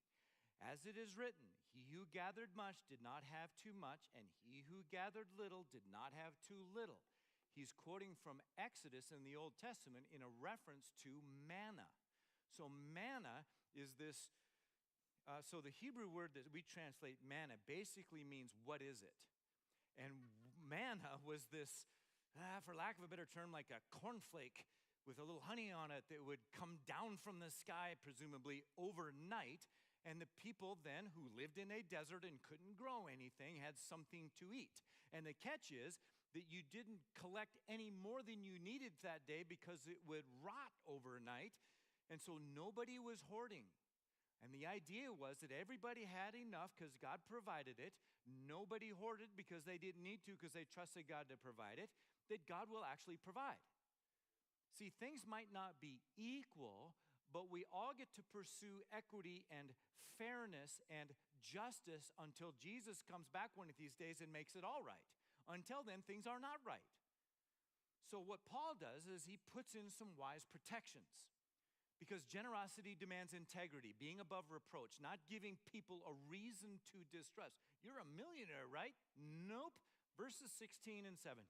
As it is written, he who gathered much did not have too much, and he who gathered little did not have too little. He's quoting from Exodus in the Old Testament in a reference to manna. So manna is this, so the Hebrew word that we translate manna basically means, what is it? And manna was this, for lack of a better term, like a cornflake with a little honey on it that would come down from the sky, presumably overnight. And the people then who lived in a desert and couldn't grow anything had something to eat. And the catch is that you didn't collect any more than you needed that day because it would rot overnight. And so nobody was hoarding. And the idea was that everybody had enough because God provided it. Nobody hoarded because they didn't need to because they trusted God to provide it. That God will actually provide. See, things might not be equal, but we all get to pursue equity and fairness and justice until Jesus comes back one of these days and makes it all right. Until then, things are not right. So what Paul does is he puts in some wise protections. Because generosity demands integrity, being above reproach, not giving people a reason to distrust. You're a millionaire, right? Nope. Verses 16 and 17.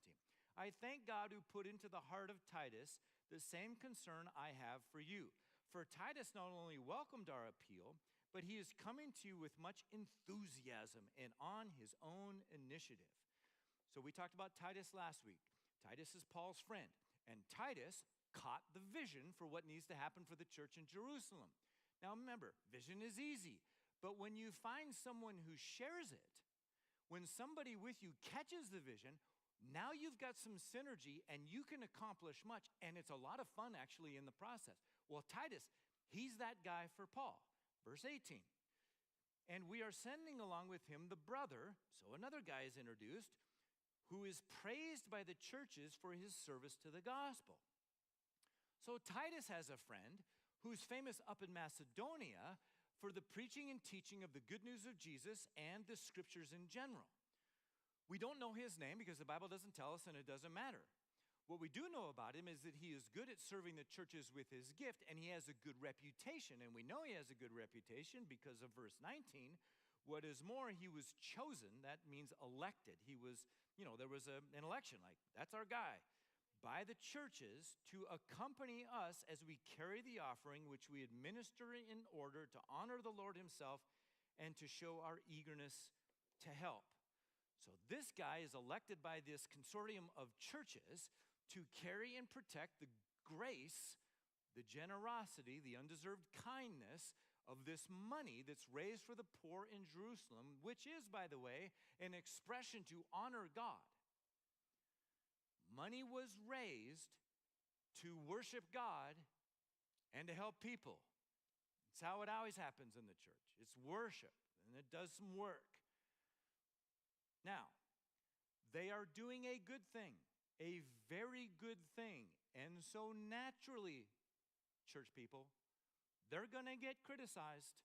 I thank God who put into the heart of Titus the same concern I have for you. For Titus not only welcomed our appeal, but he is coming to you with much enthusiasm and on his own initiative. So we talked about Titus last week. Titus is Paul's friend, and Titus caught the vision for what needs to happen for the church in Jerusalem. Now remember, vision is easy, but when you find someone who shares it, when somebody with you catches the vision, now you've got some synergy and you can accomplish much, and it's a lot of fun actually in the process. Well, Titus, he's that guy for Paul. Verse 18. And we are sending along with him the brother, so another guy is introduced, who is praised by the churches for his service to the gospel. So Titus has a friend who's famous up in Macedonia for the preaching and teaching of the good news of Jesus and the scriptures in general. We don't know his name because the Bible doesn't tell us and it doesn't matter. What we do know about him is that he is good at serving the churches with his gift, and he has a good reputation. And we know he has a good reputation because of verse 19. What is more, he was chosen. That means elected. He was, there was an election, like, that's our guy, by the churches to accompany us as we carry the offering, which we administer in order to honor the Lord himself and to show our eagerness to help. So this guy is elected by this consortium of churches to carry and protect the grace, the generosity, the undeserved kindness of this money that's raised for the poor in Jerusalem, which is, by the way, an expression to honor God. Money was raised to worship God and to help people. It's how it always happens in the church. It's worship, and it does some work. Now, they are doing a good thing. A very good thing. And so naturally, church people, they're going to get criticized.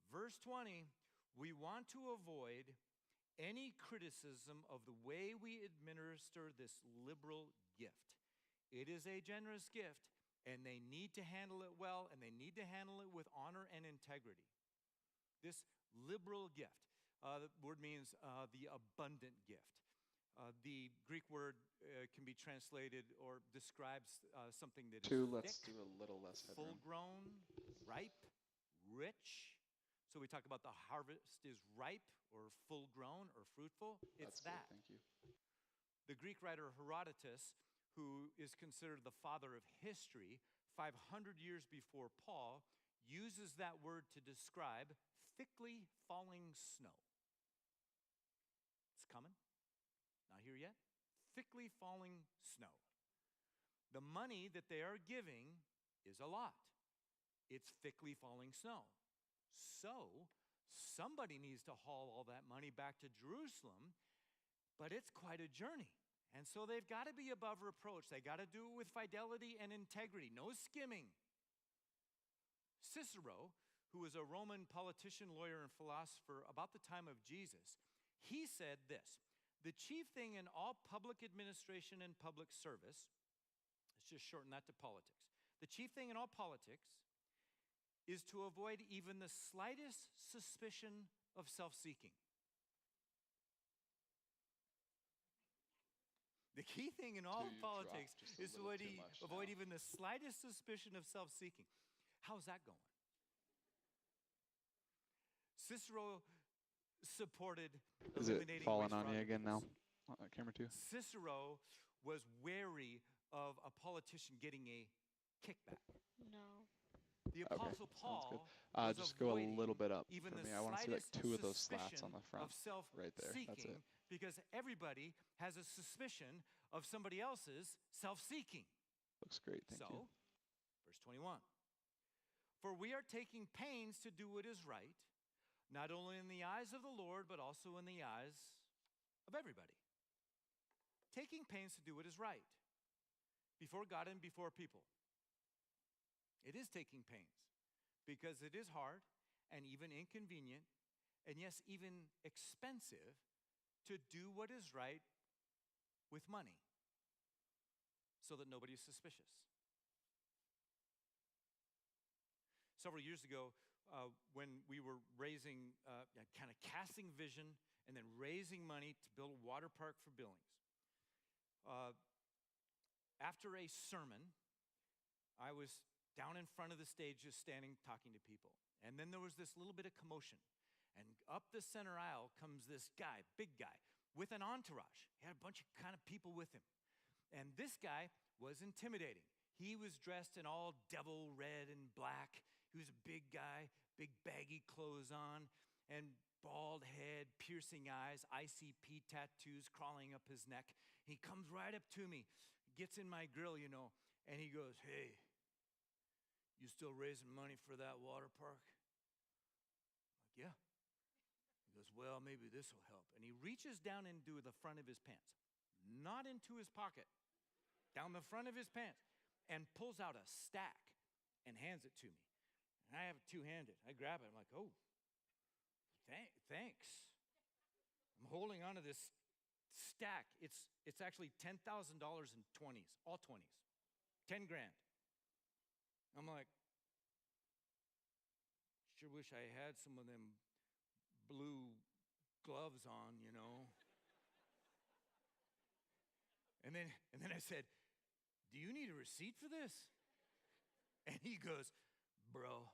Verse 20, we want to avoid any criticism of the way we administer this liberal gift. It is a generous gift, and they need to handle it well, and they need to handle it with honor and integrity. This liberal gift, the word means the abundant gift. The Greek word can be translated or describes something that is Let's thick, do a little less headroom. full-grown, ripe, rich. So we talk about the harvest is ripe or full-grown or fruitful. It's That's that. good, thank you. The Greek writer Herodotus, who is considered the father of history, 500 years before Paul, uses that word to describe thickly falling snow. It's coming. Not here yet. Thickly falling snow. The money that they are giving is a lot. It's thickly falling snow. So, somebody needs to haul all that money back to Jerusalem, but it's quite a journey. And so they've got to be above reproach. They got to do it with fidelity and integrity. No skimming. Cicero, who was a Roman politician, lawyer, and philosopher about the time of Jesus, he said this: the chief thing in all public administration and public service, let's just shorten that to politics. The chief thing in all politics is to avoid even the slightest suspicion of self-seeking. The key thing in all politics is to avoid even the slightest suspicion of self-seeking. How's that going? Cicero supported Is it eliminating falling waste on you fraud, again now? Camera 2? Cicero was wary of a politician getting a kickback. No. The Okay, Apostle sounds Paul good. was Just go a avoiding little bit up even for the me. I want to see like slightest 2 of those slats on suspicion the front. of Right there. That's it. self-seeking, because everybody has a suspicion of somebody else's self-seeking. Looks great. Thank you. Verse 21. For we are taking pains to do what is right, not only in the eyes of the Lord, but also in the eyes of everybody. Taking pains to do what is right before God and before people. It is taking pains because it is hard and even inconvenient and yes, even expensive to do what is right with money so that nobody is suspicious. Several years ago, when we were raising, kind of casting vision and then raising money to build a water park for Billings. After a sermon, I was down in front of the stage just standing talking to people. And then there was this little bit of commotion. And up the center aisle comes this guy, big guy, with an entourage. He had a bunch of kind of people with him. And this guy was intimidating. He was dressed in all devil red and black. He was a big guy, big baggy clothes on, and bald head, piercing eyes, ICP tattoos crawling up his neck. He comes right up to me, gets in my grill, and he goes, "Hey, you still raising money for that water park?" I'm like, "Yeah." He goes, "Well, maybe this will help." And he reaches down into the front of his pants, not into his pocket, down the front of his pants, and pulls out a stack and hands it to me. And I have it two-handed. I grab it. I'm like, "Oh, thanks. I'm holding onto this stack. It's actually $10,000 in 20s, all 20s, 10 grand. I'm like, sure wish I had some of them blue gloves on, you know. And then I said, do you need a receipt for this? And he goes, bro,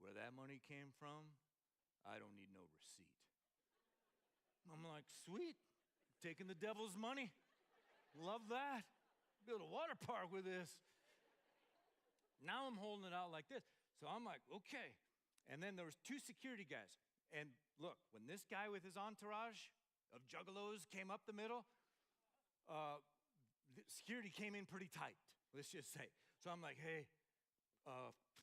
where that money came from, I don't need no receipt. I'm like, sweet, taking the devil's money. Love that. Build a water park with this. Now I'm holding it out like this. So I'm like, okay. And then there was 2 security guys. And look, when this guy with his entourage of juggalos came up the middle, the security came in pretty tight, let's just say. So I'm like, hey,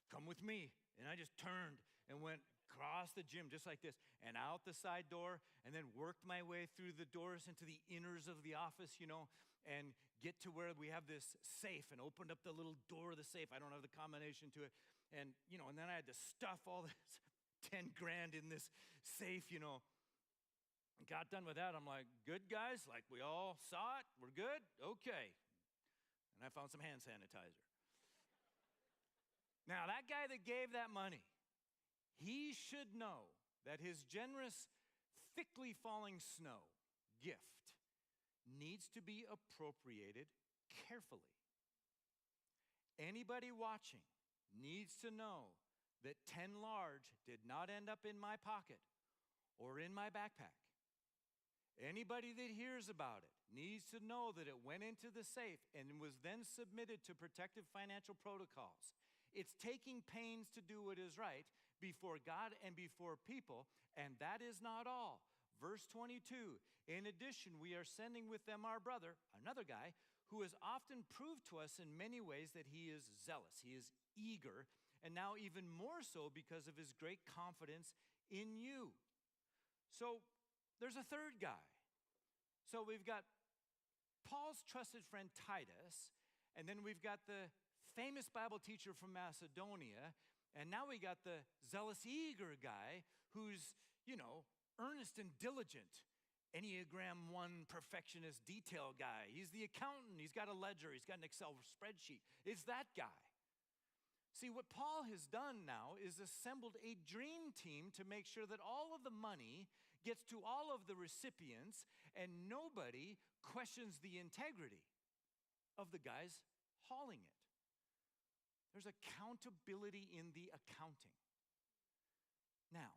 come with me. And I just turned and went across the gym just like this and out the side door and then worked my way through the doors into the inners of the office, you know, and get to where we have this safe and opened up the little door of the safe. I don't have the combination to it. And, you know, and then I had to stuff all this 10 grand in this safe, you know. Got done with that. I'm like, good guys, like we all saw it. We're good? Okay. And I found some hand sanitizer. Now, that guy that gave that money, he should know that his generous, thickly falling snow gift needs to be appropriated carefully. Anybody watching needs to know that 10 large did not end up in my pocket or in my backpack. Anybody that hears about it needs to know that it went into the safe and was then submitted to protective financial protocols. It's taking pains to do what is right before God and before people, and that is not all. Verse 22, in addition, we are sending with them our brother, another guy, who has often proved to us in many ways that he is zealous, he is eager, and now even more so because of his great confidence in you. So there's a third guy. So we've got Paul's trusted friend Titus, and then we've got the famous Bible teacher from Macedonia, and now we got the zealous, eager guy who's, you know, earnest and diligent. Enneagram 1 perfectionist detail guy. He's the accountant. He's got a ledger. He's got an Excel spreadsheet. It's that guy. See, what Paul has done now is assembled a dream team to make sure that all of the money gets to all of the recipients and nobody questions the integrity of the guys hauling it. There's accountability in the accounting. Now,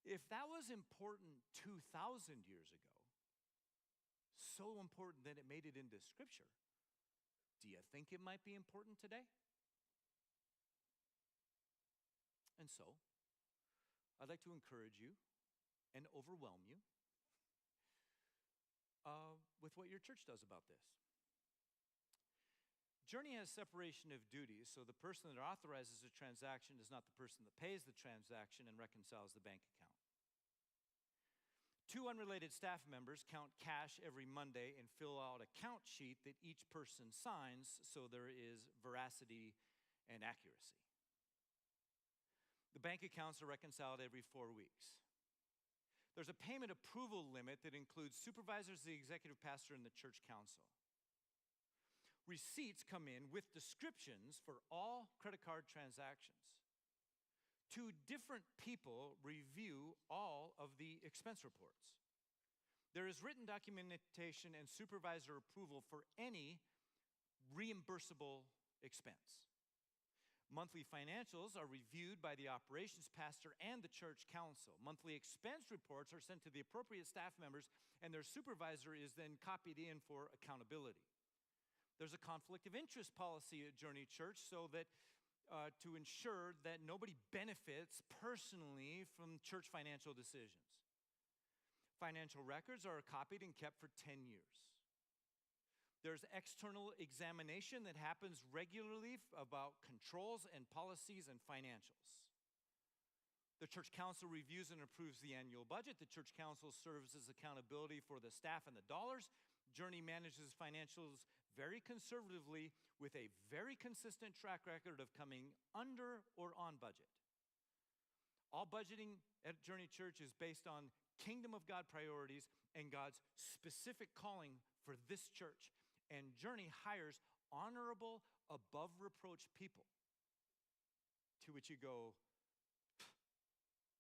if that was important 2,000 years ago, so important that it made it into Scripture, do you think it might be important today? And so, I'd like to encourage you and overwhelm you with what your church does about this. Journey has separation of duties, so the person that authorizes a transaction is not the person that pays the transaction and reconciles the bank account. 2 unrelated staff members count cash every Monday and fill out a count sheet that each person signs so there is veracity and accuracy. The bank accounts are reconciled every 4 weeks. There's a payment approval limit that includes supervisors, the executive pastor, and the church council. Receipts come in with descriptions for all credit card transactions. 2 different people review all of the expense reports. There is written documentation and supervisor approval for any reimbursable expense. Monthly financials are reviewed by the operations pastor and the church council. Monthly expense reports are sent to the appropriate staff members, and their supervisor is then copied in for accountability. There's a conflict of interest policy at Journey Church so that to ensure that nobody benefits personally from church financial decisions. Financial records are copied and kept for 10 years. There's external examination that happens regularly about controls and policies and financials. The church council reviews and approves the annual budget. The church council serves as accountability for the staff and the dollars. Journey manages financials very conservatively with a very consistent track record of coming under or on budget. All budgeting at Journey Church is based on kingdom of God priorities and God's specific calling for this church. And Journey hires honorable, above reproach people. To which you go,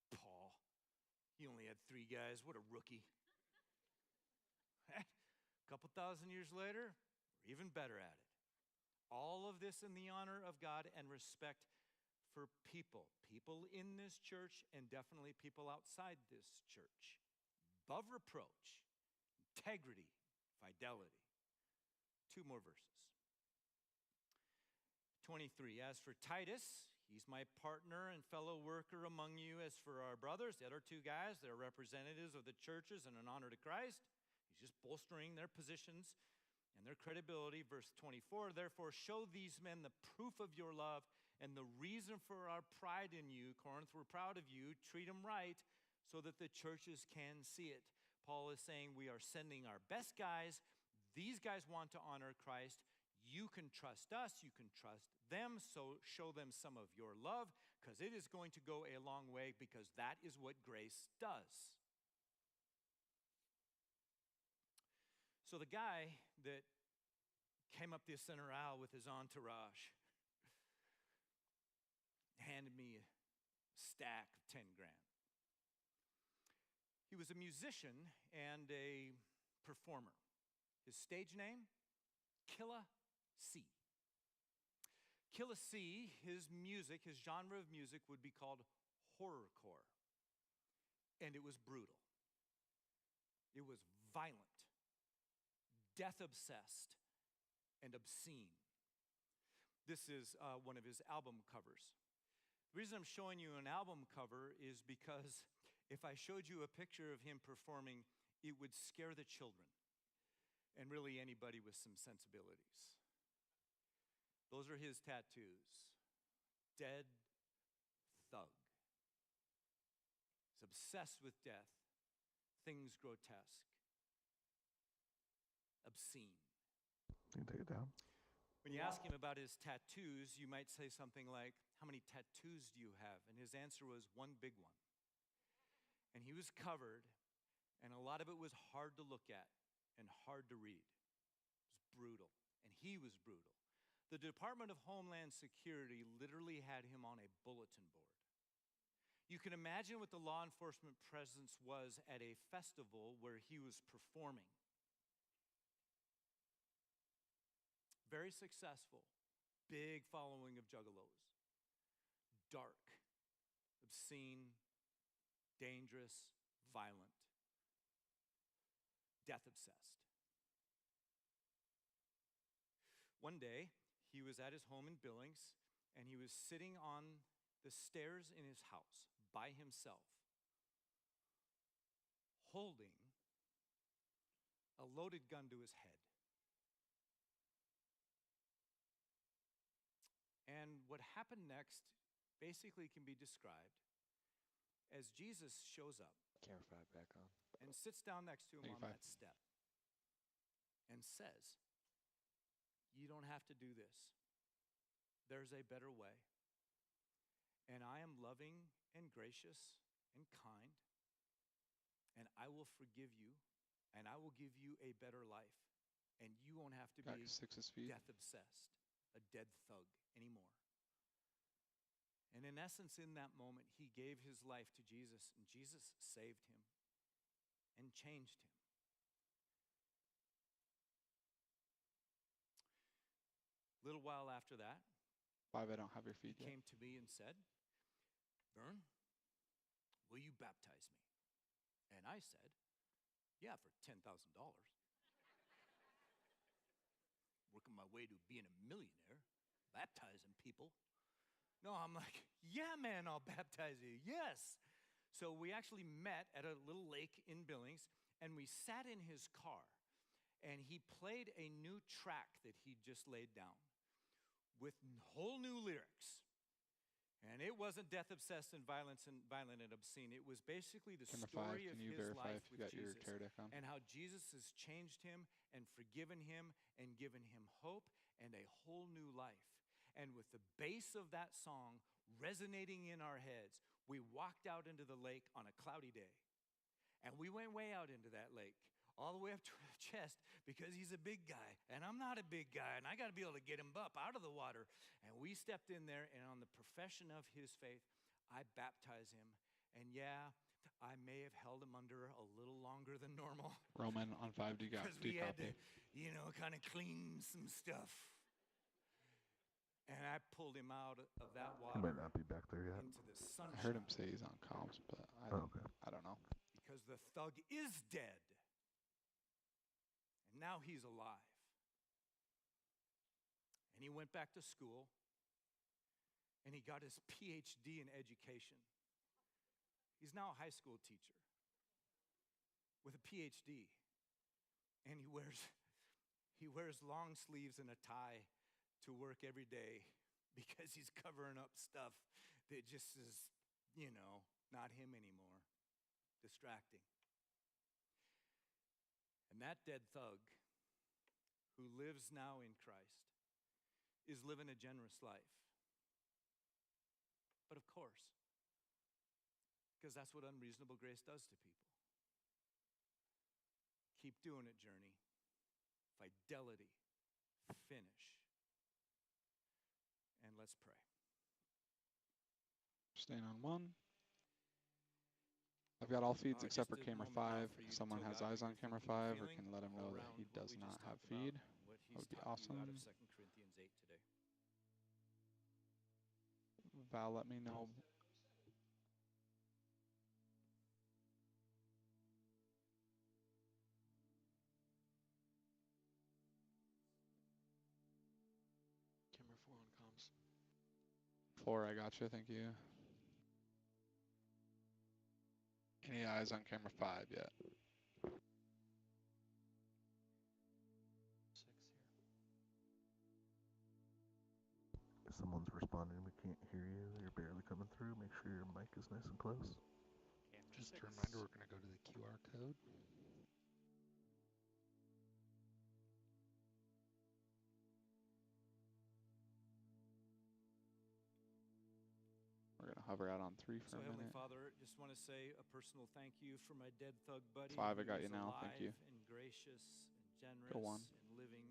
Paul, he only had 3 guys. What a rookie. A couple thousand years later, we're even better at it. All of this in the honor of God and respect for people. People in this church and definitely people outside this church. Above reproach, integrity, fidelity. 2 more verses. 23, as for Titus, he's my partner and fellow worker among you. As for our brothers, the other 2 guys, they're representatives of the churches and an honor to Christ. He's just bolstering their positions and their credibility. Verse 24, therefore show these men the proof of your love and the reason for our pride in you. Corinth, we're proud of you. Treat them right so that the churches can see it. Paul is saying we are sending our best guys. These guys want to honor Christ. You can trust us. You can trust them. So show them some of your love, because it is going to go a long way, because that is what grace does. So the guy that came up the center aisle with his entourage handed me a stack of 10 grand. He was a musician and a performer. His stage name, Killa C. Killa C, his music, his genre of music would be called horrorcore. And it was brutal. It was violent, death-obsessed, and obscene. This is one of his album covers. The reason I'm showing you an album cover is because if I showed you a picture of him performing, it would scare the children and really anybody with some sensibilities. Those are his tattoos. Dead thug. He's obsessed with death, things grotesque, obscene. You can take it down. When you ask him about his tattoos, you might say something like, how many tattoos do you have? And his answer was 1 big one. And he was covered, and a lot of it was hard to look at and hard to read. It was brutal, and he was brutal. The Department of Homeland Security literally had him on a bulletin board. You can imagine what the law enforcement presence was at a festival where he was performing. Very successful, big following of juggalos. Dark, obscene, dangerous, violent, death-obsessed. One day, he was at his home in Billings, and he was sitting on the stairs in his house by himself, holding a loaded gun to his head. And what happened next basically can be described as Jesus shows up. Camera 5 back on. And sits down next to him on 5. that step and says, you don't have to do this. There's a better way. And I am loving and gracious and kind. And I will forgive you. And I will give you a better life. And you won't have to Back be 6 speed. death-obsessed, a dead thug anymore. And in essence, in that moment, he gave his life to Jesus, and Jesus saved him and changed him. A little while after that, 5, I don't have your he feet yet. came to me and said, Vern, will you baptize me? And I said, yeah, for $10,000. Working my way to being a millionaire, baptizing people. No, I'm like, yeah, man, I'll baptize you. Yes. So we actually met at a little lake in Billings, and we sat in his car, and he played a new track that he'd just laid down with whole new lyrics. And it wasn't death-obsessed and violent and obscene. It was basically the Camera 5, story can of you his verify life if you with got your Jesus tear deck on? and how Jesus has changed him and forgiven him and given him hope and a whole new life. And with the bass of that song resonating in our heads, we walked out into the lake on a cloudy day. And we went way out into that lake, all the way up to her chest, because he's a big guy, and I'm not a big guy, and I got to be able to get him up out of the water. And we stepped in there, and on the profession of his faith, I baptized him. And yeah, I may have held him under a little longer than normal. Roman on 5, do you got Because we had to, copy? kind of clean some stuff. And I pulled him out of that He water might not be back there yet. into the sunshine. I heard him say he's on comms, but I don't know. Because the thug is dead. And now he's alive. And he went back to school. And he got his PhD in education. He's now a high school teacher with a PhD. And he wears long sleeves and a tie to work every day because he's covering up stuff that just is, not him anymore. Distracting. And that dead thug who lives now in Christ is living a generous life. But of course, because that's what unreasonable grace does to people. Keep doing it, Journey. Fidelity. Finish. And let's pray. Staying on 1. I've got all feeds except for just a camera moment now 5. for you If to someone tell has God eyes what on you're camera thinking and 5, or feeling can let him know that around he what does we not just have talked about feed. and what That he's would be taught you out of awesome. 2 Corinthians 8 today. Val, let me know. Camera 4 on comms. 4, I got you. Thank you. Any eyes on camera 5 yet? 6 here. If someone's responding, we can't hear you, you're barely coming through, make sure your mic is nice and close. Just a reminder, we're going to go to the QR code. We're going to hover out on 3 for So a Heavenly minute. Father, just want to say a personal thank you for my dead thug buddy. 5, I who got is you now. Thank you. alive and gracious and generous Go 1. and living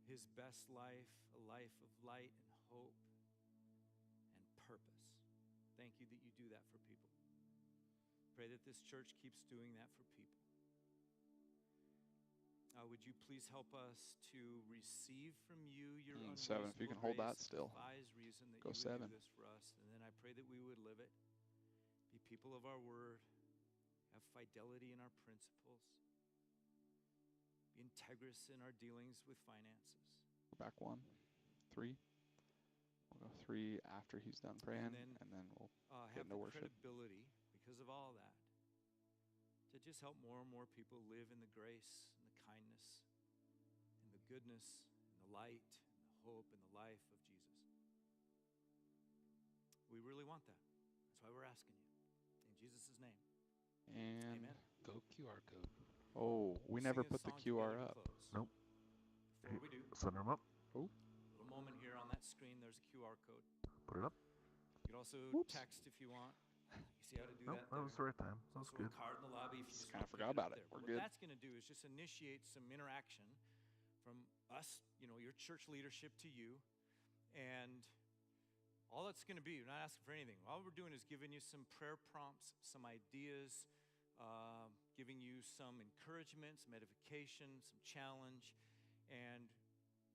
his best life, a life of light and hope and purpose. Thank you that you do that for people. Pray that this church keeps doing that for people. Would you please help us to receive from you your 7, if you can hold that still. Wise reason that Go you 7. would do this for us. And then I pray that we would live it, be people of our word, have fidelity in our principles, be integrous in our dealings with finances. Go back 1. 3. We'll go 3 after he's done praying, and then we'll get have into the worship. credibility because of all that to just help more and more people live in the grace and the kindness and the goodness and the light and the hope and the life of Jesus. We really want that. That's why we're asking you. In Jesus' name. And Amen. Go QR code. Oh, we We'll never sing a put the song QR together to up. close. Nope. Before we do, Send them up. Oh. little moment here on that screen, there's a QR code. Put it up. You can also text if you want. You see how to do Nope, that? that was the right time. That was Also good. a card in the lobby if you just Kind of wanna forgot pick about up it. there. We're What good. that's going to do is just initiate some interaction from us, your church leadership to you. And all that's going to be, we're not asking for anything. All we're doing is giving you some prayer prompts, some ideas, giving you some encouragement, some edification, some challenge. And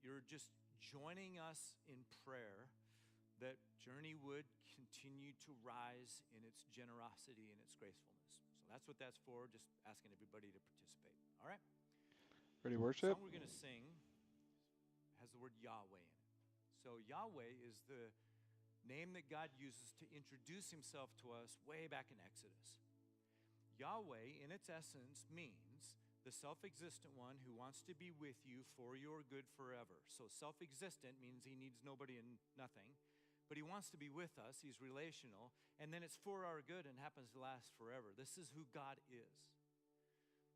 you're just joining us in prayer that Journey would continue to rise in its generosity and its gracefulness. So that's what that's for, just asking everybody to participate. All right? Ready The worship? song we're going to sing has the word Yahweh in it. So Yahweh is the name that God uses to introduce himself to us way back in Exodus. Yahweh, in its essence, means the self-existent one who wants to be with you for your good forever. So self-existent means he needs nobody and nothing, but he wants to be with us. He's relational, and then it's for our good and happens to last forever. This is who God is.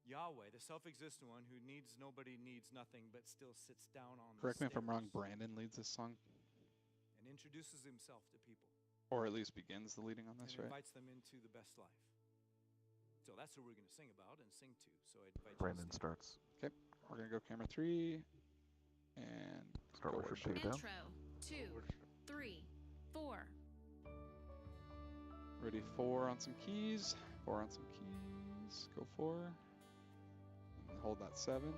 Yahweh, the self-existent one who needs nobody, needs nothing, but still sits down on Correct me the if I'm wrong, stairs Brandon leads this song, and introduces himself to people or at least begins the leading on this, and right? invites them into the best life. So that's who we're going to sing about and sing to. So I invite Brandon you to starts. Okay, we're gonna go camera 3 and Start go worship worship. down. Intro, 2, 3, 4. Ready, 4 on some keys. 4 on some keys. Go 4. And hold that 7.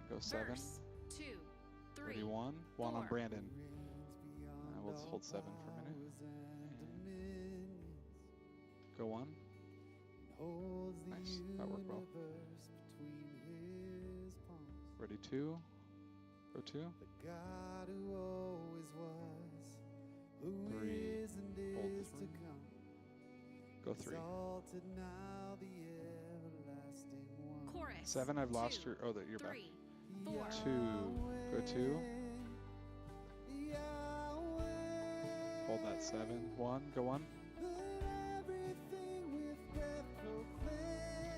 Go 7. Verse, 2, 3, Ready, 1. 1 on 4. Brandon. We'll just hold 7 for a minute. And go 1. Nice. That worked well. Ready, 2. Go 2. The God who always was, who 3. is and Hold is to 3. come. Go 3. Exalted now the everlasting one. Chorus. 7. I've lost 2, your. Oh, that you're back. 3, 4. 2. Go 2. Hold that 7. 1. Go 1.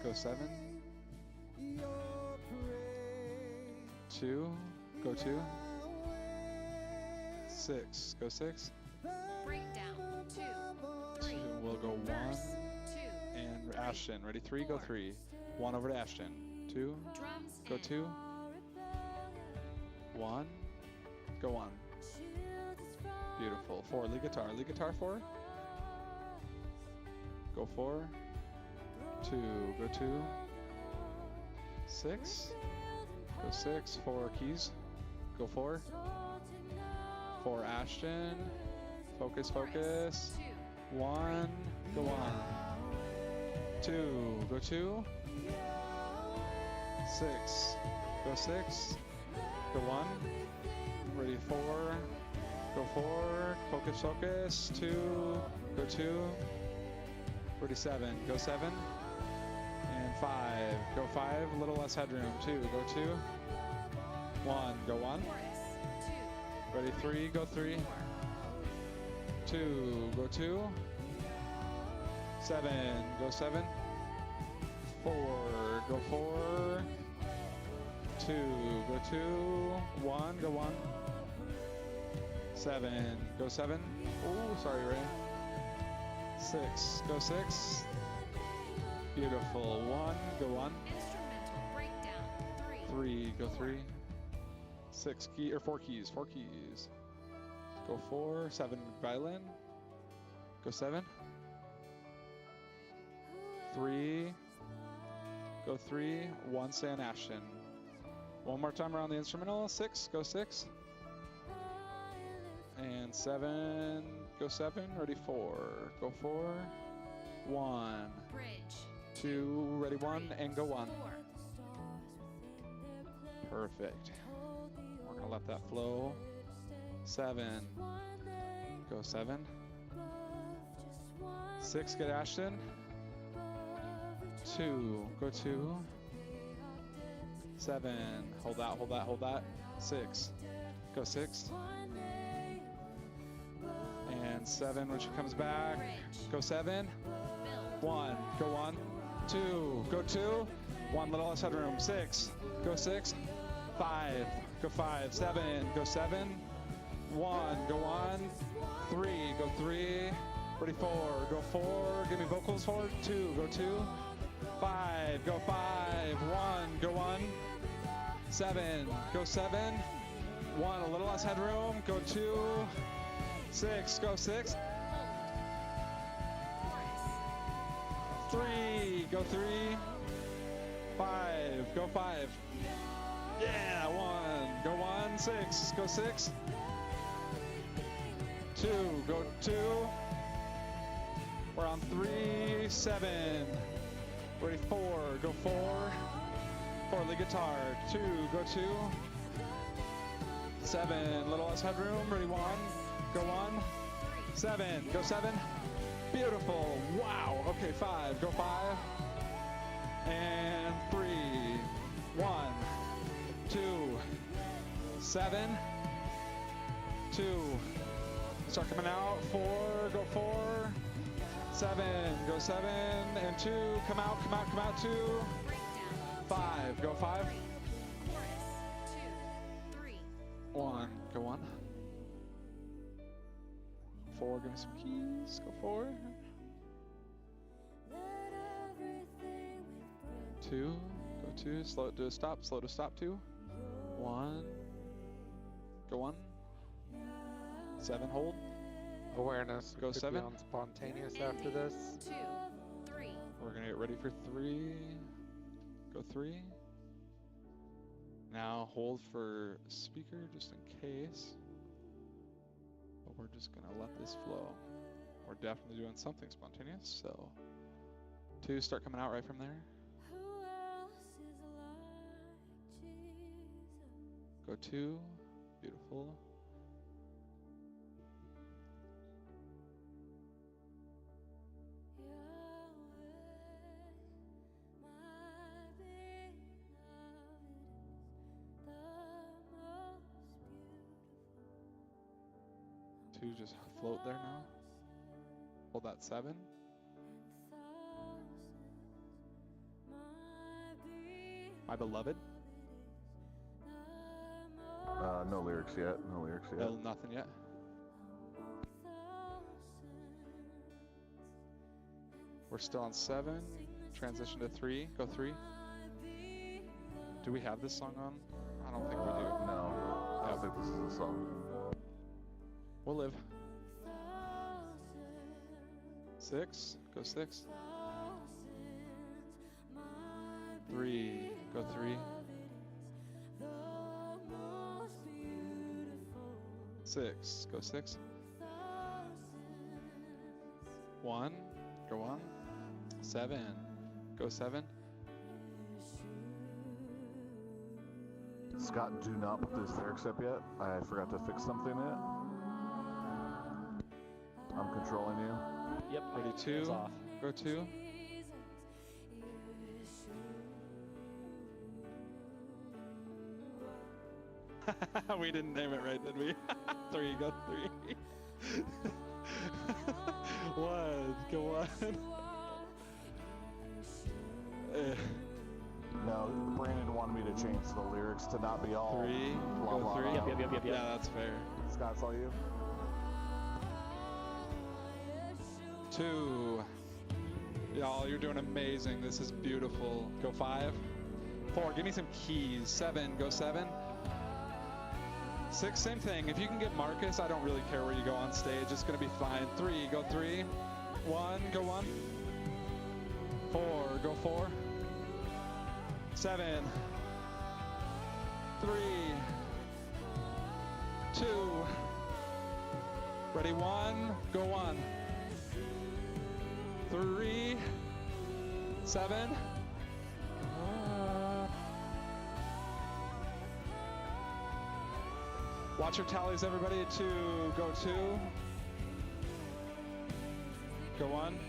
Go 7. 2. Go 2. 6. Go 6. Breakdown, 2, 3. We'll go 1. Verse, 2. And Ashton. Ready? 3. Go 3. 1 over to Ashton. 2. Drums Go and 2. 1. Go 1. Beautiful. 4. Lead guitar. Lead guitar 4. Go 4. 2. Go 2. 6. Go 6. 4 keys. Go 4. 4 Ashton. Focus, focus. 1. Go 1. 2. Go 2. 6. Go 6. Go 1. Ready 4. Go 4. Focus, focus. 2. Go 2. Ready 7. Go 7. And 5. Go 5. A little less headroom. 2. Go 2. 1. Go 1. Ready 3. Go 3. 2. Go 2. 7. Go 7. 4. Go 4. 2. Go 2. 1. Go 1. 7. Go 7. Oh, sorry, Ray. 6. Go 6. Beautiful. 1. Go 1. Instrumental breakdown, 3. 3. Go 3. 6 key or 4 keys. 4 keys. Go 4. 7 violin. Go 7. 3. Go 3. 1 San Ashton. One more time around the instrumental. 6. Go 6. And 7. Go 7. Ready 4. Go 4. 1. Bridge. 2. Ready 1. And go 1. 4. Perfect. We're going to let that flow. 7. Go 7. 6. Get Ashton. 2. Go 2. 7. Hold that, hold that, hold that. 6. Go 6. And 7 when she comes back. Go 7. 1. Go 1. 2. Go 2. 1 little less headroom. 6. Go 6. 5. Go 5. 7. Go 7. 1. Go 1. 3. Go 3. Ready 4. Go 4. Give me vocals 4. 2. Go 2. 5. Go 5. 1. Go 1. 7. Go 7. 1. A little less headroom. Go 2. 6. Go 6. 3. Go 3. 5. Go 5. Yeah. 1. Go 1. 6. Go 6. 2. Go 2. We're on 3. 7. Ready 4. Go 4. 4 lead guitar. 2. Go 2. 7. Little less headroom. Ready 1. Go 1. 7. Go 7. Beautiful. Wow. Okay, 5. Go 5. And 3. 1. 2. 7. 2. Start coming out. 4. Go 4. 7. Go 7. And 2. Come out, come out, come out. 2. 5. Go 5. 1. Go 1. 4. Give me some keys. Go 4. 2, go 2, slow to a stop, slow to stop 2, 1, go 1, 7, hold, Awareness. Go Could be 7. on spontaneous after this. 2, 3. We're gonna get ready for 3, go 3. Now hold for speaker just in case, but we're just gonna let this flow. We're definitely doing something spontaneous, so 2, start coming out right from there. Go 2, beautiful. Two, just float there now. Hold that 7. My beloved. No lyrics yet. No lyrics yet. No, nothing yet. We're still on 7. Transition to 3. Go 3. Do we have this song on? I don't think we do. No. I don't think this is the song. We'll live. 6. Go 6. 3. Go 3. 6. Go 6. 1. Go 1. 7. Go 7. Scott, do not put these lyrics up yet. I forgot to fix something in it. I'm controlling you. Yep. Ready 2. Go 2. We didn't name it right, did we? 3. Go 3. 1. Go 1. No, Brandon wanted me to change the lyrics to not be all 3. blah, Go blah, 3. blah. Yep. Yeah, that's fair. Scott, it's all you. 2. Y'all, you're doing amazing. This is beautiful. Go 5. 4. Give me some keys. 7. Go 7. 6. Same thing. If you can get Marcus, I don't really care where you go on stage. It's going to be fine. 3. Go 3. 1. Go 1. 4. Go 4. 7. 3. 2. Ready? 1. Go 1. 3. 7. Watch your tallies, everybody. 2. Go 2. Go 1.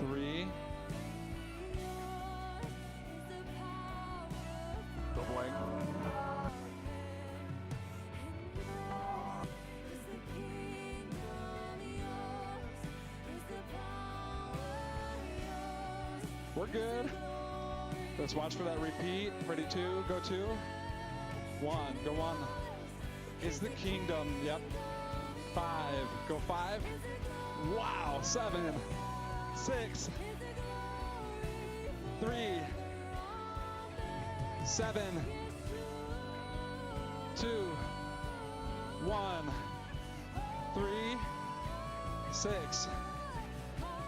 3. Go blank. We're good. Let's watch for that repeat. Ready? 2. Go 2. 1. Go 1. Is the kingdom. Yep. 5. Go 5. Wow. 7. 6. 3. 7. 2. 1. 3. 6.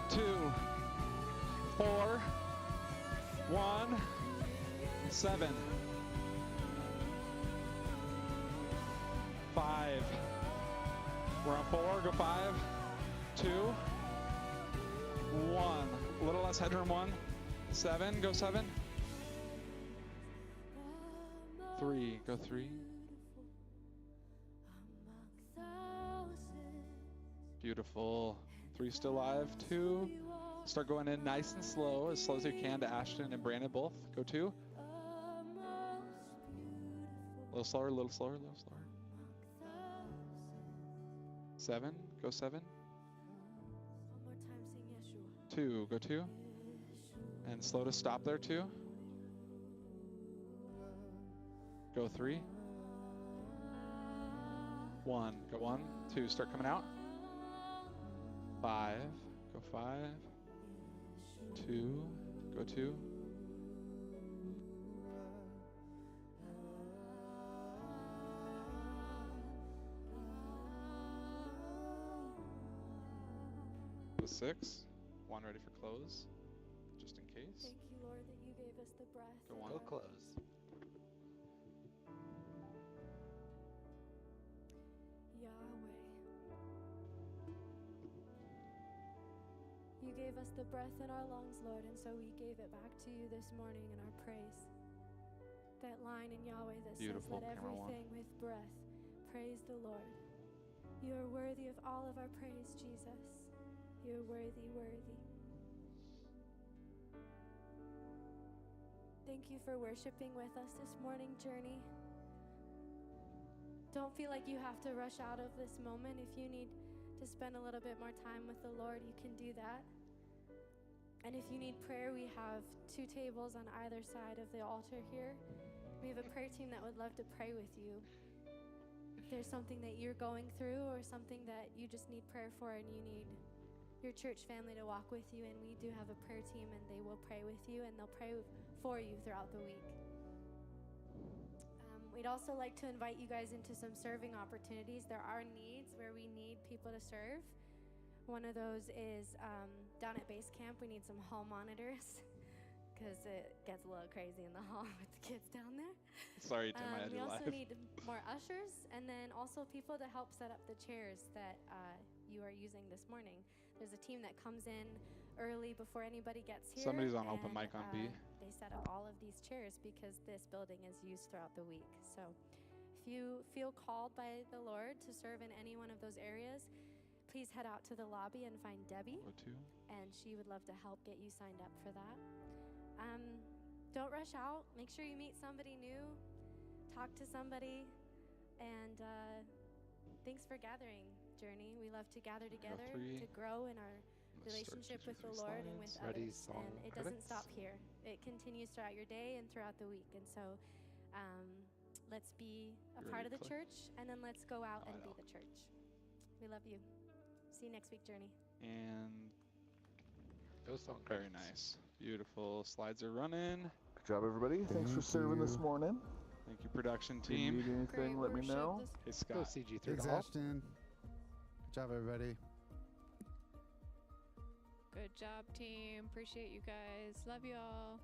2. 4. 1. 7. 5. We're on 4. Go 5. 2. 1. A little less headroom. 1. 7. Go 7. 3. Go 3. Beautiful. 3 still alive. 2. Start going in nice and slow as you can to Ashton and Brandon both. Go 2. A little slower, a little slower, a little slower. 7. Go 7. 2. Go 2. And slow to stop there. 2. Go 3. 1. Go 1. 2. Start coming out. 5. Go 5. 2, go 2. Go 6. 1 ready for close, just in case. Thank you, Lord, that you gave us the breath. Go 1. Go close. Yahweh. You gave us the breath in our lungs, Lord, and so we gave it back to you this morning in our praise. That line in Yahweh that Beautiful, says, let camera one. everything with breath praise the Lord. You are worthy of all of our praise, Jesus. You are worthy, worthy. Thank you for worshiping with us this morning, Journey. Don't feel like you have to rush out of this moment. If you need to spend a little bit more time with the Lord, you can do that. And if you need prayer, we have 2 tables on either side of the altar here. We have a prayer team that would love to pray with you. If there's something that you're going through or something that you just need prayer for and you need your church family to walk with you, and we do have a prayer team and they will pray with you and they'll pray for you throughout the week. We'd also like to invite you guys into some serving opportunities. There are needs where we need people to serve. One of those is down at base camp, we need some hall monitors because it gets a little crazy in the hall with the kids down there. Sorry, Tim, I had we to also laugh. need more ushers and then also people to help set up the chairs that you are using this morning. There's a team that comes in early before anybody gets here. Somebody's on open mic on B. They set up all of these chairs because this building is used throughout the week. So if you feel called by the Lord to serve in any one of those areas, please head out to the lobby and find Debbie. Go 2. And she would love to help get you signed up for that. Don't rush out. Make sure you meet somebody new. Talk to somebody. And thanks for gathering, Journey. We love to gather together to grow in our relationship with the Lord and with others. And it doesn't stop here. It continues throughout your day and throughout the week. And so let's be a part of the church, and then let's go out and be the church. We love you. See you next week, Journey. And very nice. Beautiful. Slides are running. Good job, everybody. Thanks for serving this morning. Thank you, production If you team. need anything, let me know. Hey, Scott. Go CG3 Thanks, to Hall. Ashton. Good job, everybody. Good job, team. Appreciate you guys. Love you all.